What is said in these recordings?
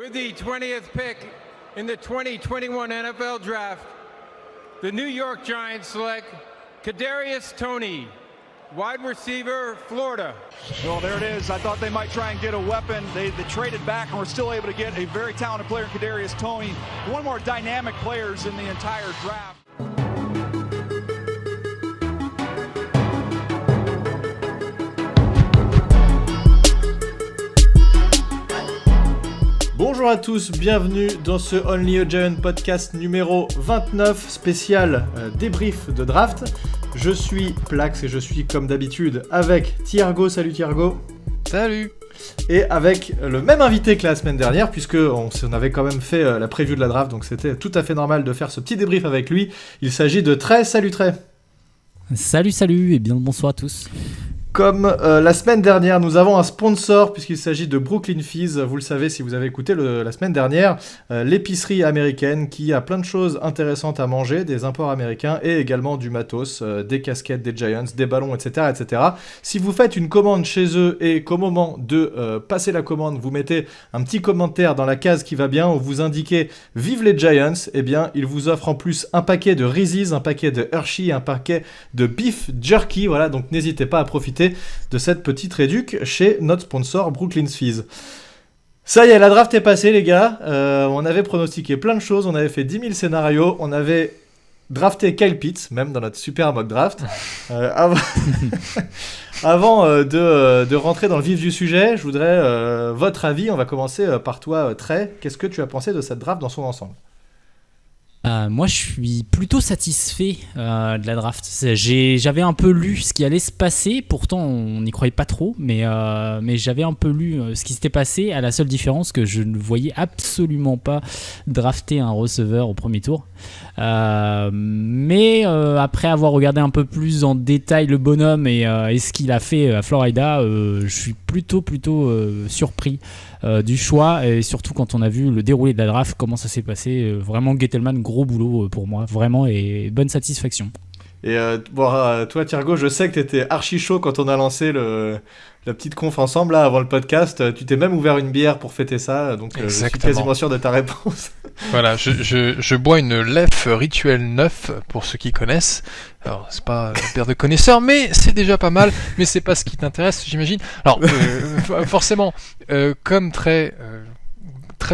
With the 20th pick in the 2021 NFL Draft, the New York Giants select Kadarius Toney, wide receiver, Florida. Well, there it is. I thought they might try and get a weapon. They traded back and were still able to get a very talented player, Kadarius Toney, one of the more dynamic players in the entire draft. Bonjour à tous, bienvenue dans ce Only a Giant podcast numéro 29 spécial débrief de draft. Je suis Plax et je suis comme d'habitude avec Thiergo. Salut Thiergo. Salut. Et avec le même invité que la semaine dernière, puisque on avait quand même fait la preview de la draft, donc c'était tout à fait normal de faire ce petit débrief avec lui. Il s'agit de Trey. Salut Trey. Salut et bien bonsoir à tous. Comme la semaine dernière, nous avons un sponsor puisqu'il s'agit de Brooklyn Fizz. Vous le savez si vous avez écouté la semaine dernière, l'épicerie américaine qui a plein de choses intéressantes à manger, des imports américains et également du matos, des casquettes des Giants, des ballons, etc., etc. Si vous faites une commande chez eux et qu'au moment de passer la commande, vous mettez un petit commentaire dans la case qui va bien où vous indiquez « Vive les Giants », eh bien, ils vous offrent en plus un paquet de Reese's, un paquet de Hershey, un paquet de beef jerky. Voilà, donc n'hésitez pas à profiter de cette petite réduc chez notre sponsor Brooklyn Fizz. Ça y est, la draft est passée les gars, on avait pronostiqué plein de choses, on avait fait 10 000 scénarios, on avait drafté Kyle Pitts, même dans notre super mock draft. Avant de rentrer dans le vif du sujet, je voudrais votre avis. On va commencer par toi Trey, qu'est-ce que tu as pensé de cette draft dans son ensemble ? Moi, je suis plutôt satisfait de la draft. J'avais un peu lu ce qui allait se passer. Pourtant, on n'y croyait pas trop. Mais j'avais un peu lu ce qui s'était passé, à la seule différence que je ne voyais absolument pas drafter un receveur au premier tour. Mais après avoir regardé un peu plus en détail le bonhomme et ce qu'il a fait à Florida, je suis plutôt surpris du choix, et surtout quand on a vu le déroulé de la draft, comment ça s'est passé. Vraiment Gettleman, gros boulot pour moi, vraiment, et bonne satisfaction. Et toi Thiergo, je sais que t'étais archi chaud quand on a lancé la petite conf ensemble là, avant le podcast. Tu t'es même ouvert une bière pour fêter ça, donc je suis quasiment sûr de ta réponse. Voilà, je bois une Lef Rituel 9 pour ceux qui connaissent. Alors c'est pas une bière de connaisseurs, mais c'est déjà pas mal. Mais c'est pas ce qui t'intéresse, j'imagine. Alors forcément, comme très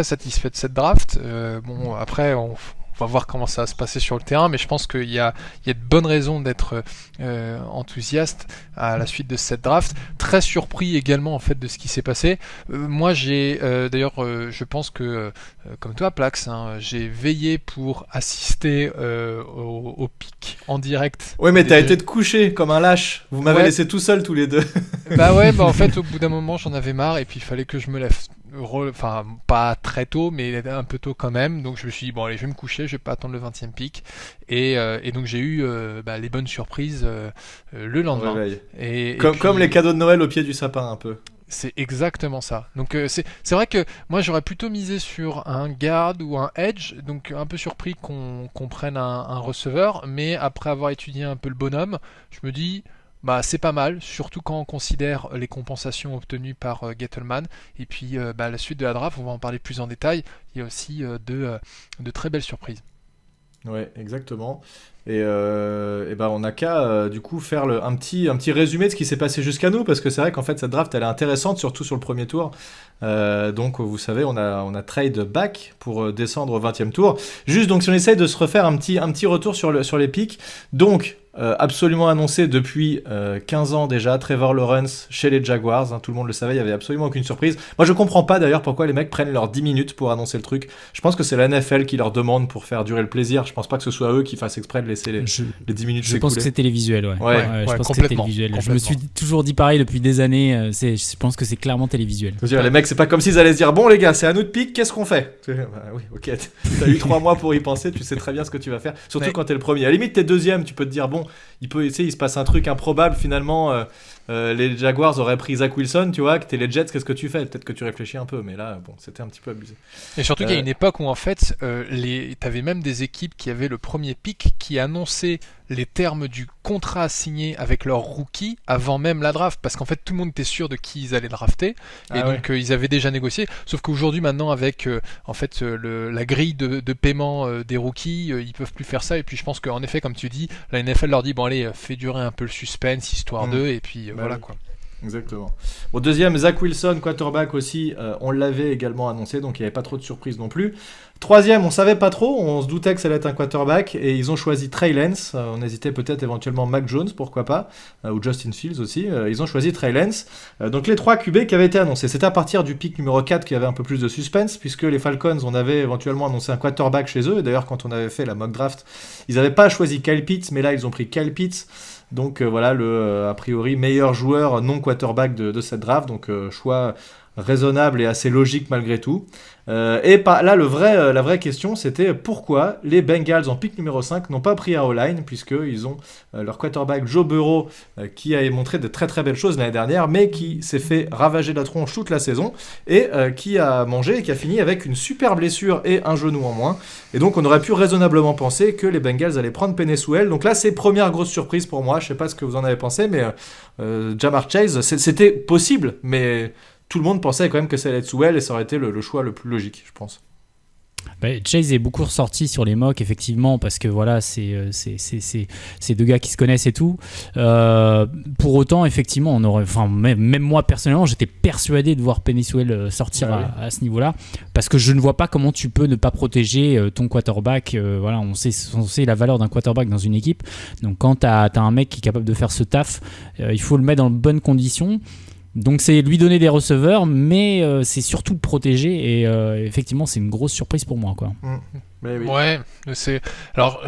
satisfait de cette draft. Bon, après on va voir comment ça va se passer sur le terrain, mais je pense qu'il y a de bonnes raisons d'être enthousiaste à la suite de cette draft. Très surpris également en fait de ce qui s'est passé. Moi j'ai d'ailleurs je pense que comme toi Plax, j'ai veillé pour assister au pic en direct. Oui, mais t'as été te coucher comme un lâche. Vous m'avez laissé tout seul tous les deux. Bah en fait au bout d'un moment j'en avais marre et puis il fallait que je me lève. Enfin pas très tôt mais un peu tôt quand même, donc je me suis dit bon allez je vais me coucher, je vais pas attendre le 20e pick et donc j'ai eu les bonnes surprises le lendemain et comme les cadeaux de Noël au pied du sapin un peu. C'est exactement ça. Donc c'est vrai que moi j'aurais plutôt misé sur un guard ou un edge, donc un peu surpris qu'on prenne un receveur, mais après avoir étudié un peu le bonhomme, je me dis c'est pas mal, surtout quand on considère les compensations obtenues par Gettleman. Et puis la suite de la draft, on va en parler plus en détail. Il y a aussi de très belles surprises. Ouais, exactement. Et on n'a qu'à du coup faire un petit résumé de ce qui s'est passé jusqu'à nous, parce que c'est vrai qu'en fait cette draft elle est intéressante, surtout sur le premier tour. Donc vous savez, on a trade back pour descendre au 20e tour. Juste donc si on essaye de se refaire un petit retour sur les picks. Donc absolument annoncé depuis 15 ans déjà, Trevor Lawrence chez les Jaguars, tout le monde le savait, il n'y avait absolument aucune surprise. Moi je comprends pas d'ailleurs pourquoi les mecs prennent leurs 10 minutes pour annoncer le truc. Je pense que c'est la NFL qui leur demande pour faire durer le plaisir. Je pense pas que ce soit eux qui fassent exprès de laisser les 10 minutes s'écouler. Je pense que c'est télévisuel, je pense que c'est télévisuel. Je me suis toujours dit pareil depuis des années, je pense que c'est clairement télévisuel. Les mecs, c'est pas comme s'ils allaient se dire bon les gars, c'est à nous de pick, qu'est-ce qu'on fait ? Oui, ok, t'as eu 3 mois pour y penser, tu sais très bien ce que tu vas faire, surtout quand t'es le premier. À la limite t'es deuxième, tu peux te dire bon, il se passe un truc improbable finalement, les Jaguars auraient pris Zach Wilson, tu vois, que t'es les Jets, qu'est-ce que tu fais ? Peut-être que tu réfléchis un peu, mais là bon, c'était un petit peu abusé. Et surtout qu'il y a une époque où en fait t'avais même des équipes qui avaient le premier pick qui annonçaient les termes du contrat signé avec leur rookie avant même la draft, parce qu'en fait tout le monde était sûr de qui ils allaient drafter, et donc ils avaient déjà négocié, sauf qu'aujourd'hui maintenant avec la grille de paiement des rookies, ils peuvent plus faire ça, et puis je pense qu'en effet comme tu dis, la NFL leur dit bon allez, fais durer un peu le suspense, histoire d'eux, et puis voilà quoi. Exactement. Bon, deuxième, Zach Wilson, quarterback aussi, on l'avait également annoncé, donc il n'y avait pas trop de surprises non plus. Troisième, on savait pas trop, on se doutait que ça allait être un quarterback, et ils ont choisi Trey Lance. On hésitait peut-être éventuellement Mac Jones, pourquoi pas, ou Justin Fields aussi. Ils ont choisi Trey Lance. Donc les 3 QB qui avaient été annoncés, c'était à partir du pick numéro 4 qu'il y avait un peu plus de suspense, puisque les Falcons, on avait éventuellement annoncé un quarterback chez eux, et d'ailleurs quand on avait fait la mock draft, ils n'avaient pas choisi Kyle Pitts, mais là ils ont pris Kyle Pitts. Donc voilà le a priori meilleur joueur non quarterback de cette draft, donc choix raisonnable et assez logique malgré tout. Et là la vraie question c'était pourquoi les Bengals en pick numéro 5 n'ont pas pris un O-line, puisqu'ils ont leur quarterback Joe Burrow qui a montré de très très belles choses l'année dernière, mais qui s'est fait ravager la tronche toute la saison et qui a mangé et qui a fini avec une super blessure et un genou en moins. Et donc on aurait pu raisonnablement penser que les Bengals allaient prendre Penei Sewell. Donc là c'est première grosse surprise pour moi, je sais pas ce que vous en avez pensé, mais Ja'Marr Chase c'était possible, mais tout le monde pensait quand même que ça allait être Sewell, et ça aurait été le choix le plus logique, je pense. Chase est beaucoup ressorti sur les mocks, effectivement, parce que voilà, c'est 2 gars qui se connaissent et tout. Pour autant, effectivement, même moi personnellement, j'étais persuadé de voir Penei Sewell sortir à ce niveau-là, parce que je ne vois pas comment tu peux ne pas protéger ton quarterback. Voilà, on sait la valeur d'un quarterback dans une équipe. Donc, quand tu as un mec qui est capable de faire ce taf, il faut le mettre dans de bonnes conditions. Donc c'est lui donner des receveurs, mais c'est surtout le protéger, et effectivement c'est une grosse surprise pour moi, quoi. Mais oui. Ouais, alors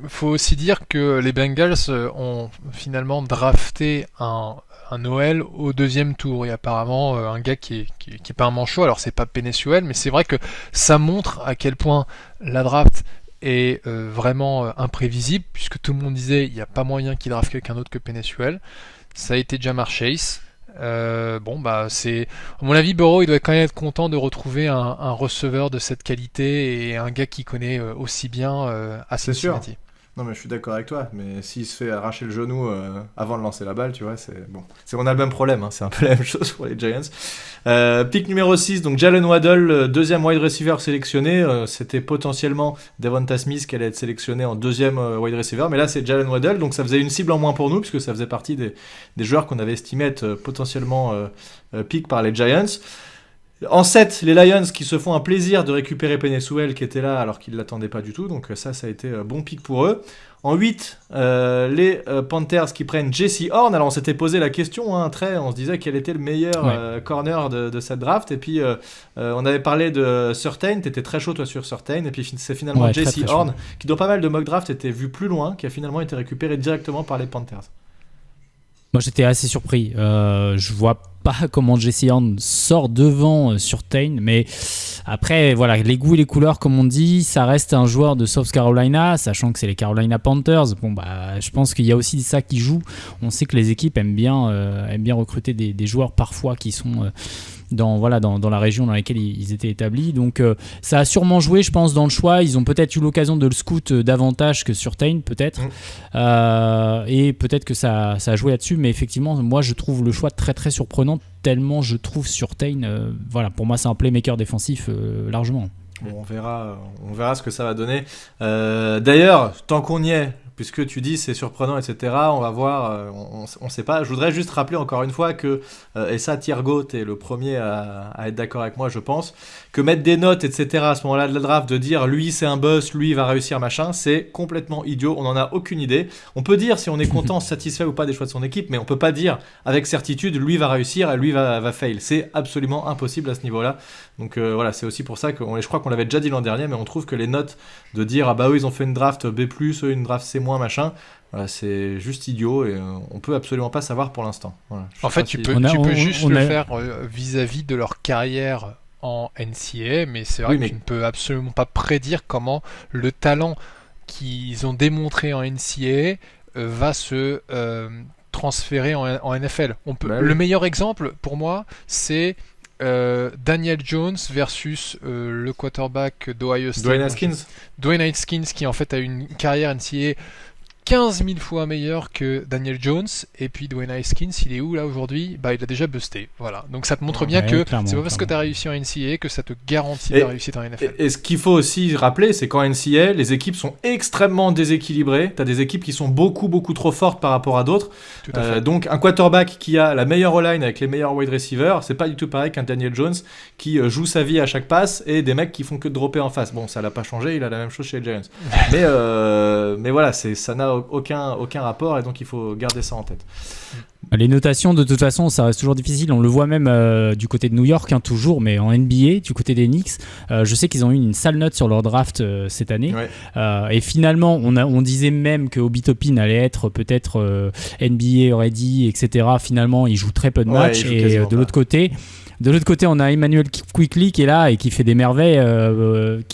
faut aussi dire que les Bengals ont finalement drafté un Noël au 2e tour, et apparemment un gars qui est pas un manchot. Alors c'est pas Penei Sewell, mais c'est vrai que ça montre à quel point la draft est vraiment imprévisible, puisque tout le monde disait il n'y a pas moyen qu'il draft quelqu'un d'autre que Penei Sewell. Ça a été Ja'Marr Chase. À mon avis, Burrow il doit quand même être content de retrouver un receveur de cette qualité et un gars qui connaît aussi bien à Cincinnati. Sûr. Non mais je suis d'accord avec toi, mais s'il se fait arracher le genou avant de lancer la balle, tu vois, on a le même problème, hein. C'est un peu la même chose pour les Giants. Pick numéro 6, donc Jalen Waddle, deuxième wide receiver sélectionné. C'était potentiellement Devonta Smith qui allait être sélectionné en deuxième wide receiver, mais là c'est Jalen Waddle, donc ça faisait une cible en moins pour nous, puisque ça faisait partie des joueurs qu'on avait estimé être potentiellement pick par les Giants. En 7, les Lions qui se font un plaisir de récupérer Penei Sewell qui était là alors qu'ils ne l'attendaient pas du tout, donc ça a été bon pick pour eux. En 8, les Panthers qui prennent Jesse Horn. Alors on s'était posé la question, on se disait quel était le meilleur corner de cette draft, et puis on avait parlé de Surtain, t'étais très chaud toi sur Surtain, et puis c'est finalement Jesse très Horn chaud, qui dans pas mal de mock draft était vu plus loin, qui a finalement été récupéré directement par les Panthers. Moi j'étais assez surpris, je vois pas comment Jesse Horn sort devant Surtain, mais après voilà, les goûts et les couleurs comme on dit, ça reste un joueur de South Carolina, sachant que c'est les Carolina Panthers. Je pense qu'il y a aussi ça qui joue. On sait que les équipes aiment bien recruter des joueurs parfois qui sont dans la région dans laquelle ils étaient établis, donc ça a sûrement joué, je pense, dans le choix. Ils ont peut-être eu l'occasion de le scout davantage que Surtain, peut-être, et peut-être que ça a joué là-dessus, mais effectivement moi je trouve le choix très très surprenant, tellement je trouve Surtain, pour moi c'est un playmaker défensif largement. Bon, on verra ce que ça va donner. D'ailleurs, tant qu'on y est, puisque tu dis c'est surprenant, etc., on va voir, on sait pas. Je voudrais juste rappeler encore une fois que, et ça Thiergo, t'es le premier à être d'accord avec moi, je pense, que mettre des notes, etc., à ce moment-là de la draft, de dire lui c'est un boss, lui il va réussir, machin, c'est complètement idiot, on n'en a aucune idée. On peut dire si on est content, satisfait ou pas des choix de son équipe, mais on peut pas dire avec certitude lui va réussir et lui va fail. C'est absolument impossible à ce niveau-là. Donc voilà, c'est aussi pour ça que je crois qu'on l'avait déjà dit l'an dernier, mais on trouve que les notes de dire ah bah eux ils ont fait une draft B+, eux une draft C-, machin, voilà, c'est juste idiot, et on peut absolument pas savoir pour l'instant. Voilà, en fait, tu peux juste le faire vis-à-vis de leur carrière en NCAA, mais c'est vrai que tu ne peux absolument pas prédire comment le talent qu'ils ont démontré en NCAA va se transférer en NFL. Le meilleur exemple pour moi, c'est Daniel Jones versus le quarterback d'Ohio State, Dwayne Haskins, qui en fait a une carrière NCAA 15 000 fois meilleur que Daniel Jones. Et puis Dwayne Haskins, il est où là aujourd'hui? Il a déjà busté. Voilà. Donc ça te montre bien que c'est pas parce que tu as réussi en NCAA que ça te garantit la réussite en NFL. Et ce qu'il faut aussi rappeler, c'est qu'en NCAA, les équipes sont extrêmement déséquilibrées. Tu as des équipes qui sont beaucoup trop fortes par rapport à d'autres. Donc un quarterback qui a la meilleure O-line avec les meilleurs wide receivers, c'est pas du tout pareil qu'un Daniel Jones qui joue sa vie à chaque passe et des mecs qui font que de dropper en face. Bon, ça l'a pas changé, il a la même chose chez les Giants. mais voilà, ça n'a aucun rapport et donc il faut garder ça en tête. Les notations, de toute façon, ça reste toujours difficile. On le voit même du côté de New York, toujours, mais en NBA, du côté des Knicks. Je sais qu'ils ont eu une sale note sur leur draft cette année. Et finalement, on disait même que Obi Toppin allait être peut-être NBA ready, etc. Finalement, il joue très peu de matchs. Et de l'autre côté... on a Emmanuel Quickley qui est là et qui fait des merveilles.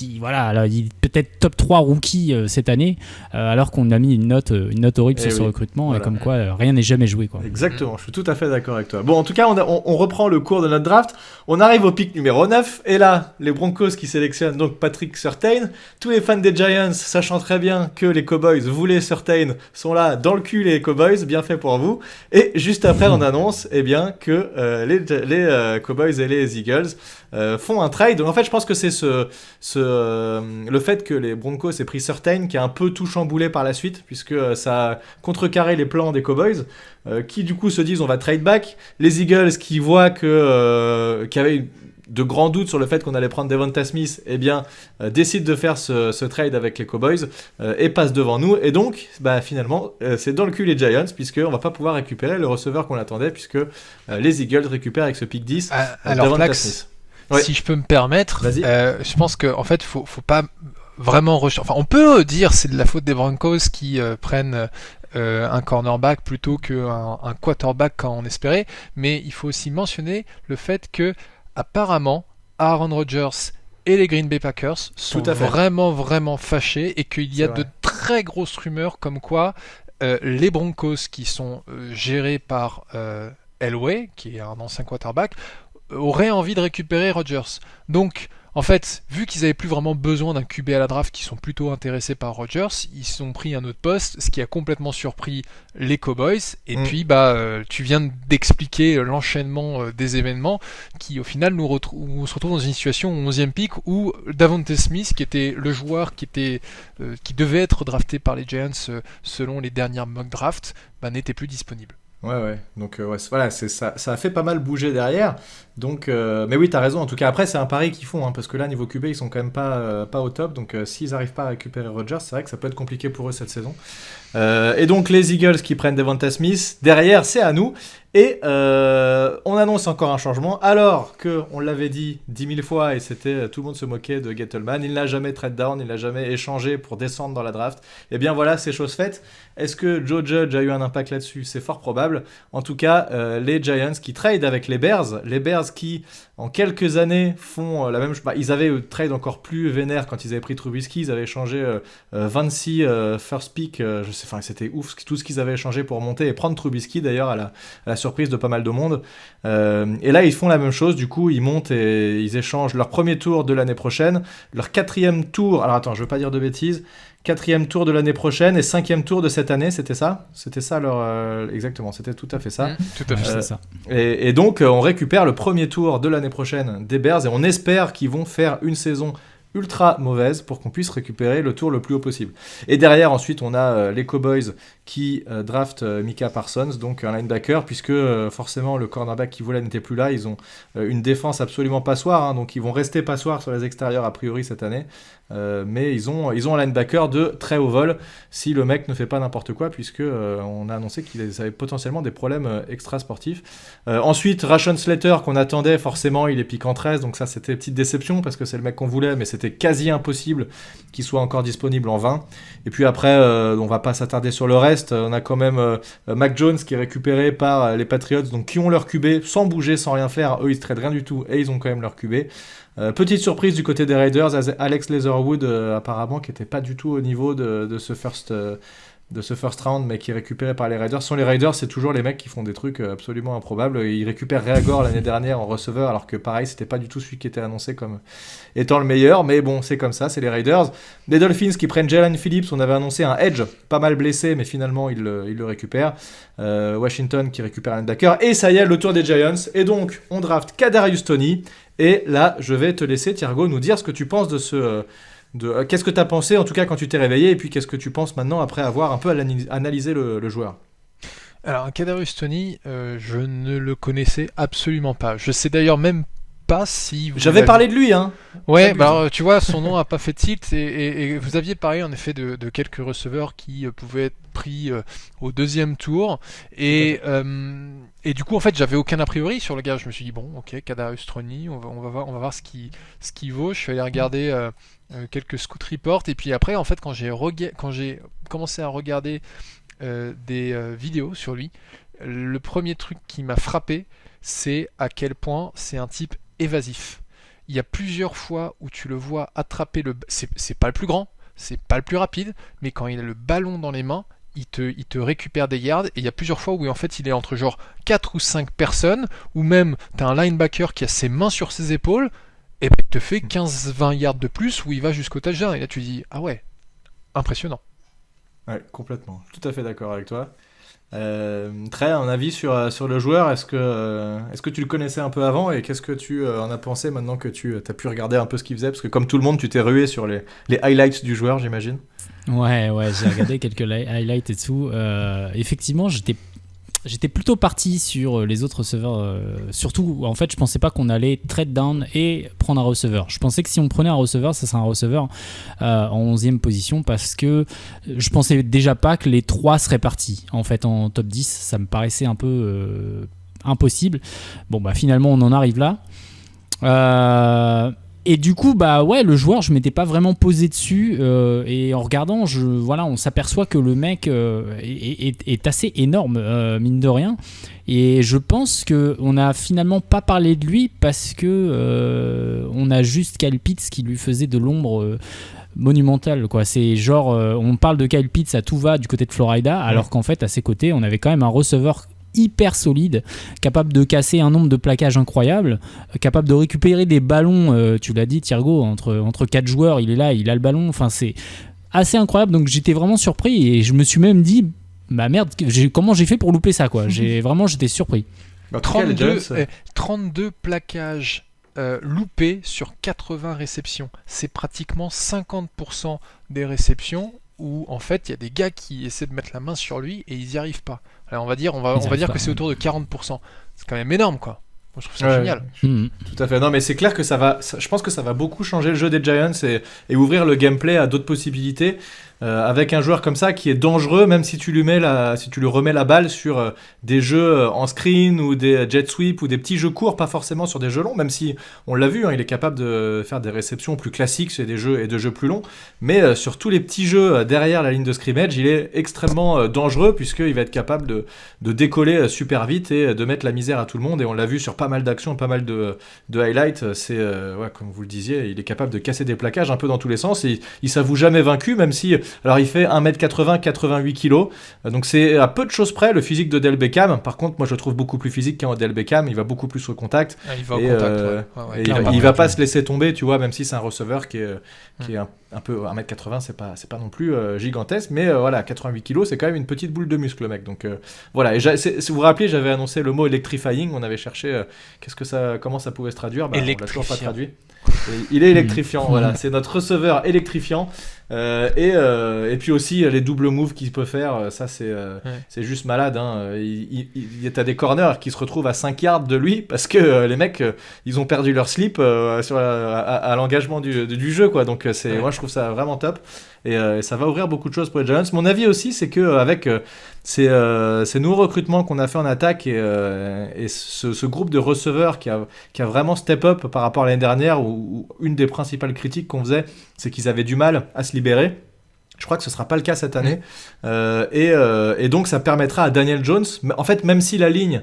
Il est peut-être top 3 rookie cette année, alors qu'on a mis une note horrible sur ce recrutement. Et comme quoi, rien n'est jamais joué, quoi. Exactement, je suis tout à fait d'accord avec toi. Bon, en tout cas, on reprend le cours de notre draft. On arrive au pick numéro 9. Et là, les Broncos qui sélectionnent donc Patrick Surtain. Tous les fans des Giants, sachant très bien que les Cowboys voulaient Surtain, sont là dans le cul, les Cowboys. Bien fait pour vous. Et juste après, on annonce que les Cowboys et les Eagles font un trade. Donc en fait, je pense que c'est le fait que les Broncos aient pris Surtain qui a un peu tout chamboulé par la suite, puisque ça a contrecarré les plans des Cowboys, qui du coup se disent on va trade back. Les Eagles qui voient qu'il y avait de grands doutes sur le fait qu'on allait prendre Devonta Smith, décident de faire ce trade avec les Cowboys et passent devant nous. Et donc, finalement, c'est dans le cul les Giants, puisqu'on ne va pas pouvoir récupérer le receveur qu'on attendait, puisque les Eagles récupèrent avec ce pick 10 Devonta Smith. Si je peux me permettre, je pense qu'en fait, faut pas vraiment on peut dire c'est de la faute des Broncos qui prennent un cornerback plutôt qu'un quarterback quand on espérait, mais il faut aussi mentionner le fait que apparemment Aaron Rodgers et les Green Bay Packers sont vraiment fâchés et qu'il y a de très grosses rumeurs comme quoi les Broncos qui sont gérés par Elway, qui est un ancien quarterback, auraient envie de récupérer Rodgers. Donc en fait, vu qu'ils n'avaient plus vraiment besoin d'un QB à la draft, qui sont plutôt intéressés par Rodgers, ils ont pris un autre poste, ce qui a complètement surpris les Cowboys. Et puis, tu viens d'expliquer l'enchaînement des événements qui, au final, on se retrouve dans une situation au 11e pick où Devonta Smith, qui était le joueur qui devait être drafté par les Giants selon les dernières mock drafts, n'était plus disponible. Donc voilà, ça a fait pas mal bouger derrière. Donc, mais oui, t'as raison. En tout cas, après, c'est un pari qu'ils font, parce que là, niveau QB, ils sont quand même pas au top. Donc, s'ils n'arrivent pas à récupérer Rodgers, c'est vrai que ça peut être compliqué pour eux cette saison. Et donc, les Eagles qui prennent Devonta Smith. Derrière, c'est à nous. Et on annonce encore un changement, alors qu'on l'avait dit 10 000 fois et tout le monde se moquait de Gettleman. Il n'a jamais trade down, il n'a jamais échangé pour descendre dans la draft. Et bien voilà, c'est chose faite. Est-ce que Joe Judge a eu un impact là-dessus? C'est fort probable. En tout cas, les Giants qui trade avec les Bears qui en quelques années font la même chose. Ils avaient trade encore plus vénère quand ils avaient pris Trubisky. Ils avaient échangé 26 first pick. C'était ouf tout ce qu'ils avaient échangé pour monter et prendre Trubisky d'ailleurs à la surprise de pas mal de monde. Et là, ils font la même chose. Du coup, ils montent et ils échangent leur premier tour de l'année prochaine, leur 4e tour. Alors attends, je veux pas dire de bêtises. 4e tour de l'année prochaine et 5e tour de cette année, c'était ça leur exactement, c'était tout à fait ça. Tout à fait c'est ça. Et donc on récupère le premier tour de l'année prochaine des Bears et on espère qu'ils vont faire une saison ultra mauvaise pour qu'on puisse récupérer le tour le plus haut possible. Et derrière, ensuite, on a les Cowboys qui draftent Micah Parsons, donc un linebacker, puisque forcément le cornerback qui voulait n'était plus là. Ils ont une défense absolument passoire, donc ils vont rester passoires sur les extérieurs a priori cette année. Mais ils ont un linebacker de très haut vol si le mec ne fait pas n'importe quoi, puisque on a annoncé qu'il avait potentiellement des problèmes extra-sportifs. Ensuite, Rashawn Slater qu'on attendait, forcément il est pick en 13, donc ça c'était une petite déception parce que c'est le mec qu'on voulait, mais c'était quasi impossible qu'il soit encore disponible en 20. Et puis après, on va pas s'attarder sur le reste. On a quand même Mac Jones qui est récupéré par les Patriots, donc qui ont leur QB sans bouger, sans rien faire. Eux ils se traitent rien du tout et ils ont quand même leur QB. Petite surprise du côté des Raiders, Alex Leatherwood apparemment qui n'était pas du tout au niveau de ce first ce first round, mais qui est récupéré par les Raiders. Sans les Raiders, c'est toujours les mecs qui font des trucs absolument improbables. Ils récupèrent Reagor l'année dernière en receveur, alors que pareil, c'était pas du tout celui qui était annoncé comme étant le meilleur. Mais bon, c'est comme ça, c'est les Raiders. Les Dolphins qui prennent Jalen Phillips, on avait annoncé un edge, pas mal blessé, mais finalement ils le récupèrent. Washington qui récupère un linebacker. Et ça y est, le tour des Giants. Et donc, on draft Kadarius Toney. Et là, je vais te laisser, Thiergo, nous dire ce que tu penses de ce... qu'est-ce que tu as pensé, en tout cas, quand tu t'es réveillé, et puis qu'est-ce que tu penses maintenant, après avoir un peu analysé le joueur. Alors, Kadarius Toney, je ne le connaissais absolument pas. Je sais d'ailleurs même pas si... J'avais parlé de lui, hein. Ouais, bah, tu vois, son nom a pas fait tilt, et vous aviez parlé, en effet, de quelques receveurs qui pouvaient être pris au deuxième tour, et du coup, en fait, j'avais aucun a priori sur le gars. Je me suis dit, bon, ok, Kadarius Toney, on va voir ce qu'il vaut. Je suis allé regarder quelques scout reports, et puis après, en fait, quand j'ai commencé à regarder des vidéos sur lui, le premier truc qui m'a frappé, c'est à quel point c'est un type évasif. Il y a plusieurs fois où tu le vois attraper c'est pas le plus grand, c'est pas le plus rapide, mais quand il a le ballon dans les mains, il te récupère des yards, et il y a plusieurs fois où en fait il est entre genre 4 ou 5 personnes, ou même t'as un linebacker qui a ses mains sur ses épaules, et ben, il te fait 15-20 yards de plus où il va jusqu'au touchdown, et là tu dis, ah ouais, impressionnant. Ouais, complètement. Tout à fait d'accord avec toi. Très, un avis sur le joueur, est-ce que tu le connaissais un peu avant, et qu'est-ce que tu en as pensé maintenant que tu as pu regarder un peu ce qu'il faisait, parce que comme tout le monde, tu t'es rué sur les highlights du joueur, j'imagine. Ouais, j'ai regardé quelques highlights et tout. Effectivement, j'étais plutôt parti sur les autres receveurs. Surtout, en fait, je pensais pas qu'on allait trade down et prendre un receveur. Je pensais que si on prenait un receveur, ça serait un receveur en 11e position, parce que je pensais déjà pas que les 3 seraient partis. En fait, en top 10, ça me paraissait un peu impossible. Bon, bah finalement, on en arrive là. Et du coup, bah ouais, le joueur, je m'étais pas vraiment posé dessus, et en regardant, on s'aperçoit que le mec est assez énorme, mine de rien. Et je pense qu'on a finalement pas parlé de lui parce que on a juste Kyle Pitts qui lui faisait de l'ombre monumentale, quoi. C'est genre, on parle de Kyle Pitts à tout va du côté de Florida, alors qu'en fait, à ses côtés, on avait quand même un receveur hyper solide, capable de casser un nombre de plaquages incroyable, capable de récupérer des ballons, tu l'as dit Thiergo, entre 4 joueurs, il est là, il a le ballon, enfin c'est assez incroyable. Donc j'étais vraiment surpris, et je me suis même dit, bah merde, comment j'ai fait pour louper ça, quoi. J'étais surpris. 32 plaquages loupés sur 80 réceptions, c'est pratiquement 50% des réceptions où en fait il y a des gars qui essaient de mettre la main sur lui et ils n'y arrivent pas. Alors on va dire que c'est autour de 40%. C'est quand même énorme, quoi. Moi, je trouve ça génial. Tout à fait. Non, mais c'est clair que je pense que ça va beaucoup changer le jeu des Giants et ouvrir le gameplay à d'autres possibilités. Avec un joueur comme ça qui est dangereux, même si tu lui remets la balle sur des jeux en screen ou des jet sweep ou des petits jeux courts, pas forcément sur des jeux longs, même si on l'a vu, hein, il est capable de faire des réceptions plus classiques sur des jeux et de jeux plus longs, mais sur tous les petits jeux derrière la ligne de scrimmage, il est extrêmement dangereux, puisqu'il va être capable de décoller super vite et de mettre la misère à tout le monde, et on l'a vu sur pas mal d'actions, pas mal de highlights. C'est comme vous le disiez, il est capable de casser des plaquages un peu dans tous les sens, et il s'avoue jamais vaincu, même si... Alors il fait 1m80, 88 kg, donc c'est à peu de choses près le physique de Del Beckham. Par contre, moi je le trouve beaucoup plus physique qu'un Del Beckham, il va beaucoup plus au contact. Il va au contact, ouais. Il va pas se laisser tomber, tu vois, même si c'est un receveur qui est un peu 1m80, c'est pas non plus gigantesque, mais voilà, 88 kg, c'est quand même une petite boule de muscle, le mec. Donc voilà, et si vous vous rappelez, j'avais annoncé le mot electrifying, on avait cherché comment ça pouvait se traduire, on l'a toujours pas traduit. Il est électrifiant, voilà, c'est notre receveur électrifiant. Et puis aussi les doubles moves qu'il peut faire, ça c'est juste malade, hein. T'as des corners qui se retrouvent à 5 yards de lui parce que les mecs ils ont perdu leur slip à l'engagement du jeu, quoi. Donc moi je trouve ça vraiment top, et ça va ouvrir beaucoup de choses pour les Giants. Mon avis aussi, c'est que avec ces nouveaux recrutements qu'on a fait en attaque et ce groupe de receveurs qui a vraiment step up par rapport à l'année dernière, où une des principales critiques qu'on faisait, c'est qu'ils avaient du mal à se libérer. Je crois que ce ne sera pas le cas cette année. Et donc ça permettra à Daniel Jones, en fait, même si la ligne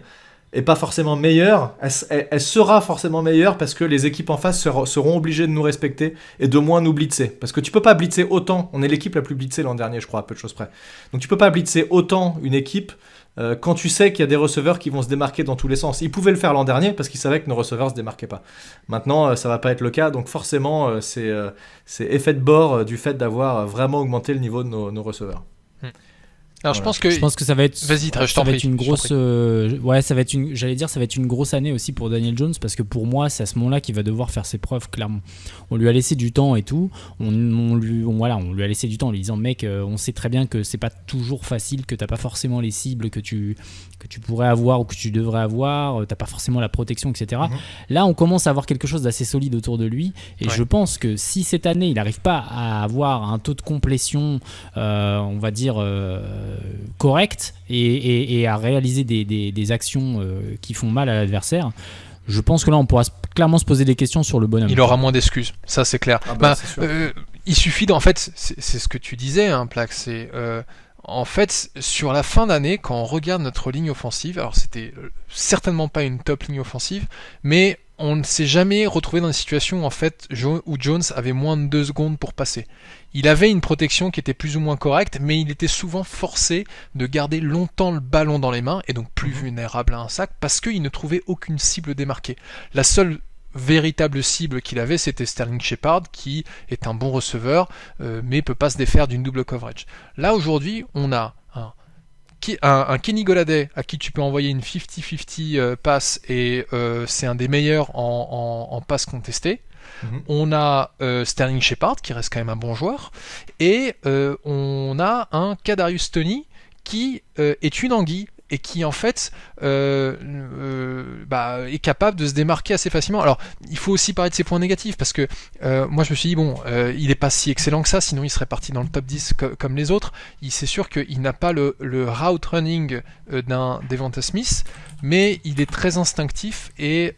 est pas forcément meilleure, elle sera forcément meilleure parce que les équipes en face seront obligées de nous respecter et de moins nous blitzer. Parce que tu peux pas blitzer autant, on est l'équipe la plus blitzée l'an dernier, je crois, à peu de choses près. Donc tu peux pas blitzer autant une équipe quand tu sais qu'il y a des receveurs qui vont se démarquer dans tous les sens. Ils pouvaient le faire l'an dernier parce qu'ils savaient que nos receveurs se démarquaient pas. Maintenant, ça va pas être le cas, donc forcément, c'est effet de bord du fait d'avoir vraiment augmenté le niveau de nos receveurs. Alors Voilà. je pense que ça va être Vas-y, je t'en ça va prie, être une je t'en grosse prie. ça va être une ça va être une grosse année aussi pour Daniel Jones parce que pour moi c'est à ce moment-là qu'il va devoir faire ses preuves clairement. On lui a laissé du temps et tout, on lui a laissé du temps en lui disant mec on sait très bien que c'est pas toujours facile, que t'as pas forcément les cibles que tu pourrais avoir ou que tu devrais avoir, t'as pas forcément la protection, etc. Là on commence à avoir quelque chose d'assez solide autour de lui et je pense que si cette année il n'arrive pas à avoir un taux de complétion on va dire correct et à réaliser des actions qui font mal à l'adversaire, je pense que là on pourra clairement se poser des questions sur le bonhomme. Il aura moins d'excuses, ça c'est clair. C'est sûr. Il suffit en fait, c'est ce que tu disais, hein, Plaque, c'est en fait sur la fin d'année quand on regarde notre ligne offensive, alors c'était certainement pas une top ligne offensive, mais on ne s'est jamais retrouvé dans une situation en fait où Jones avait moins de 2 secondes pour passer. Il avait une protection qui était plus ou moins correcte, mais il était souvent forcé de garder longtemps le ballon dans les mains et donc plus vulnérable à un sac parce qu'il ne trouvait aucune cible démarquée. La seule véritable cible qu'il avait, c'était Sterling Shepard, qui est un bon receveur, mais peut pas se défaire d'une double coverage. Là aujourd'hui, on a un Kenny Golladay à qui tu peux envoyer une 50-50 passe et c'est un des meilleurs en passe contestée. On a Sterling Shepard qui reste quand même un bon joueur et on a un Kadarius Toney qui est une anguille et qui en fait est capable de se démarquer assez facilement. Alors il faut aussi parler de ses points négatifs parce que moi je me suis dit il est pas si excellent que ça, sinon il serait parti dans le top 10 comme les autres. C'est sûr qu'il n'a pas le route running d'un Devonta Smith, mais il est très instinctif et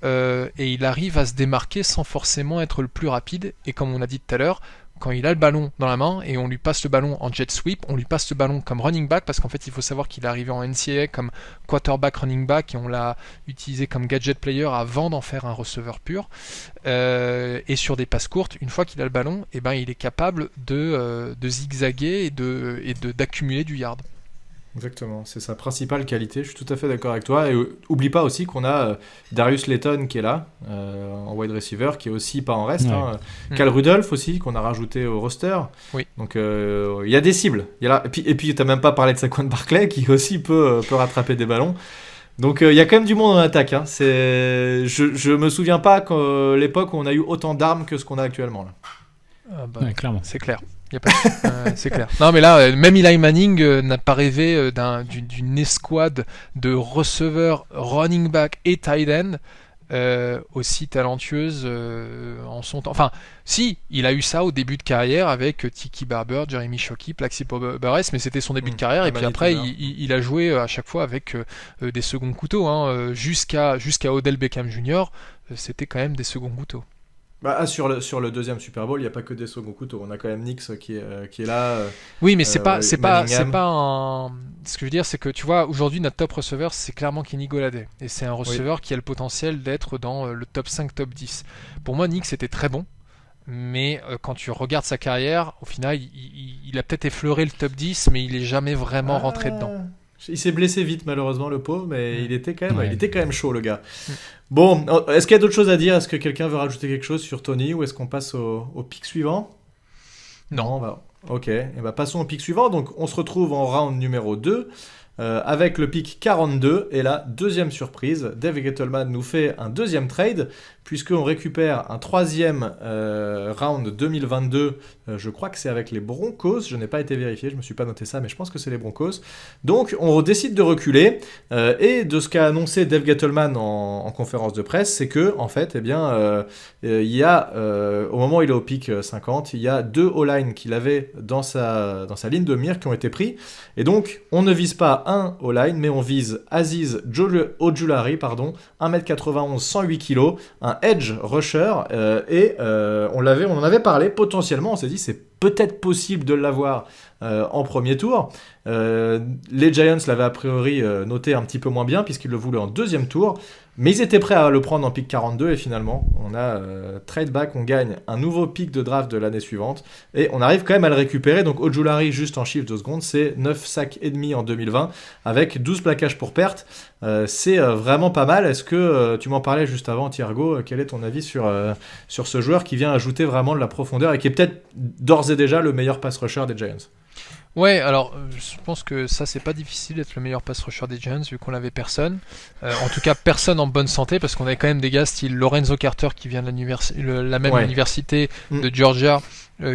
il arrive à se démarquer sans forcément être le plus rapide, et comme on a dit tout à l'heure, quand il a le ballon dans la main et on lui passe le ballon en jet sweep, on lui passe le ballon comme running back, parce qu'en fait il faut savoir qu'il est arrivé en NCAA comme quarterback running back et on l'a utilisé comme gadget player avant d'en faire un receveur pur, et sur des passes courtes, une fois qu'il a le ballon, il est capable de zigzaguer et d'accumuler du yard. Exactement, c'est sa principale qualité, je suis tout à fait d'accord avec toi. Et oublie pas aussi qu'on a Darius Layton qui est là, en wide receiver, qui est aussi pas en reste. Cal Rudolph aussi, qu'on a rajouté au roster. Oui. Donc il y a des cibles. Et puis t'as même pas parlé de Saquon Barkley, qui aussi peut rattraper des ballons. Donc il y a quand même du monde en attaque. Hein. Je me souviens pas qu'à l'époque où on a eu autant d'armes que ce qu'on a actuellement. Là. Clairement. C'est clair. C'est clair. Non mais là, même Eli Manning n'a pas rêvé d'une escouade de receveurs, running back et tight end aussi talentueuse en son temps. Enfin, si, il a eu ça au début de carrière avec Tiki Barber, Jeremy Shockey, Plaxico Burress, mais c'était son début de carrière, et puis après il a joué à chaque fois avec des seconds couteaux, jusqu'à Odell Beckham Jr. C'était quand même des seconds couteaux. Sur le deuxième Super Bowl, il n'y a pas que des seconds couteaux. On a quand même Nix qui est là. Oui, mais c'est pas un. Ce que je veux dire, c'est que tu vois, aujourd'hui, notre top receveur, c'est clairement Kenny Golladay. Et c'est un receveur qui a le potentiel d'être dans le top 5, top 10. Pour moi, Nix était très bon. Mais quand tu regardes sa carrière, au final, il a peut-être effleuré le top 10, mais il n'est jamais vraiment rentré dedans. Il s'est blessé vite, malheureusement, le pauvre, mais il était quand même chaud, le gars. Bon, est-ce qu'il y a d'autres choses à dire ? Est-ce que quelqu'un veut rajouter quelque chose sur Toney, ou est-ce qu'on passe au pic suivant ? Non. Ok, et passons au pic suivant. Donc, on se retrouve en round numéro 2, avec le pic 42, et la deuxième surprise, Dave Gettleman nous fait un deuxième trade, puisqu'on récupère un troisième round 2022, je crois que c'est avec les Broncos, je n'ai pas été vérifié, je ne me suis pas noté ça, mais je pense que c'est les Broncos. Donc on décide de reculer, et de ce qu'a annoncé Dave Gettleman en conférence de presse, c'est que en fait, il y a, au moment où il est au pic 50, il y a 2 O-line qu'il avait dans sa ligne de mire qui ont été pris, et donc on ne vise pas un O-line, mais on vise Aziz Ojulari, 1m91, 108 kg, un edge rusher, et on en avait parlé potentiellement, on s'est dit c'est peut-être possible de l'avoir en premier tour. Les Giants l'avaient a priori noté un petit peu moins bien puisqu'ils le voulaient en deuxième tour, mais ils étaient prêts à le prendre en pick 42 et finalement on a trade back, on gagne un nouveau pick de draft de l'année suivante et on arrive quand même à le récupérer. Donc Ojulari, juste en chiffre de secondes, c'est 9 sacs et demi en 2020 avec 12 plaquages pour perte. C'est vraiment pas mal. Est-ce que tu m'en parlais juste avant, Thiergo, quel est ton avis sur ce joueur qui vient ajouter vraiment de la profondeur et qui est peut-être d'ores et déjà le meilleur pass rusher des Giants? Ouais, alors je pense que ça c'est pas difficile d'être le meilleur pass rusher des Giants vu qu'on l'avait personne. En tout cas personne en bonne santé parce qu'on avait quand même des gars style Lorenzo Carter qui vient de la même université de Georgia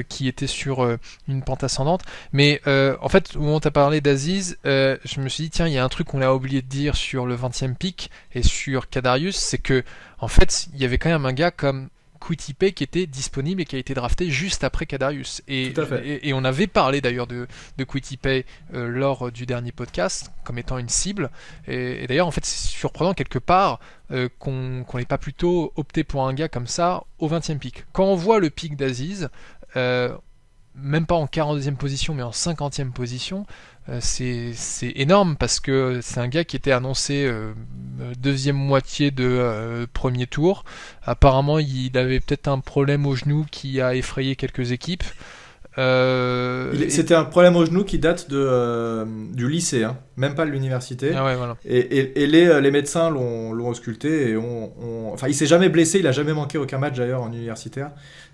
qui était sur une pente ascendante. Mais en fait, au moment où tu as parlé d'Aziz, je me suis dit tiens, il y a un truc qu'on a oublié de dire sur le 20e pick et sur Kadarius, c'est que en fait, il y avait quand même un gars comme Kwity Paye qui était disponible et qui a été drafté juste après Kadarius. Et on avait parlé d'ailleurs de Kwity Paye lors du dernier podcast comme étant une cible. Et d'ailleurs, en fait, c'est surprenant quelque part qu'on n'ait pas plutôt opté pour un gars comme ça au 20e pick. Quand on voit le pick d'Aziz, même pas en 42e position, mais en 50e position, c'est énorme parce que c'est un gars qui était annoncé deuxième moitié de premier tour. Apparemment, il avait peut-être un problème au genou qui a effrayé quelques équipes. C'était un problème au genou qui date du lycée, hein, même pas de l'université. Ah ouais, voilà. Et les médecins l'ont ausculté et enfin, il s'est jamais blessé, il a jamais manqué aucun match d'ailleurs en universitaire.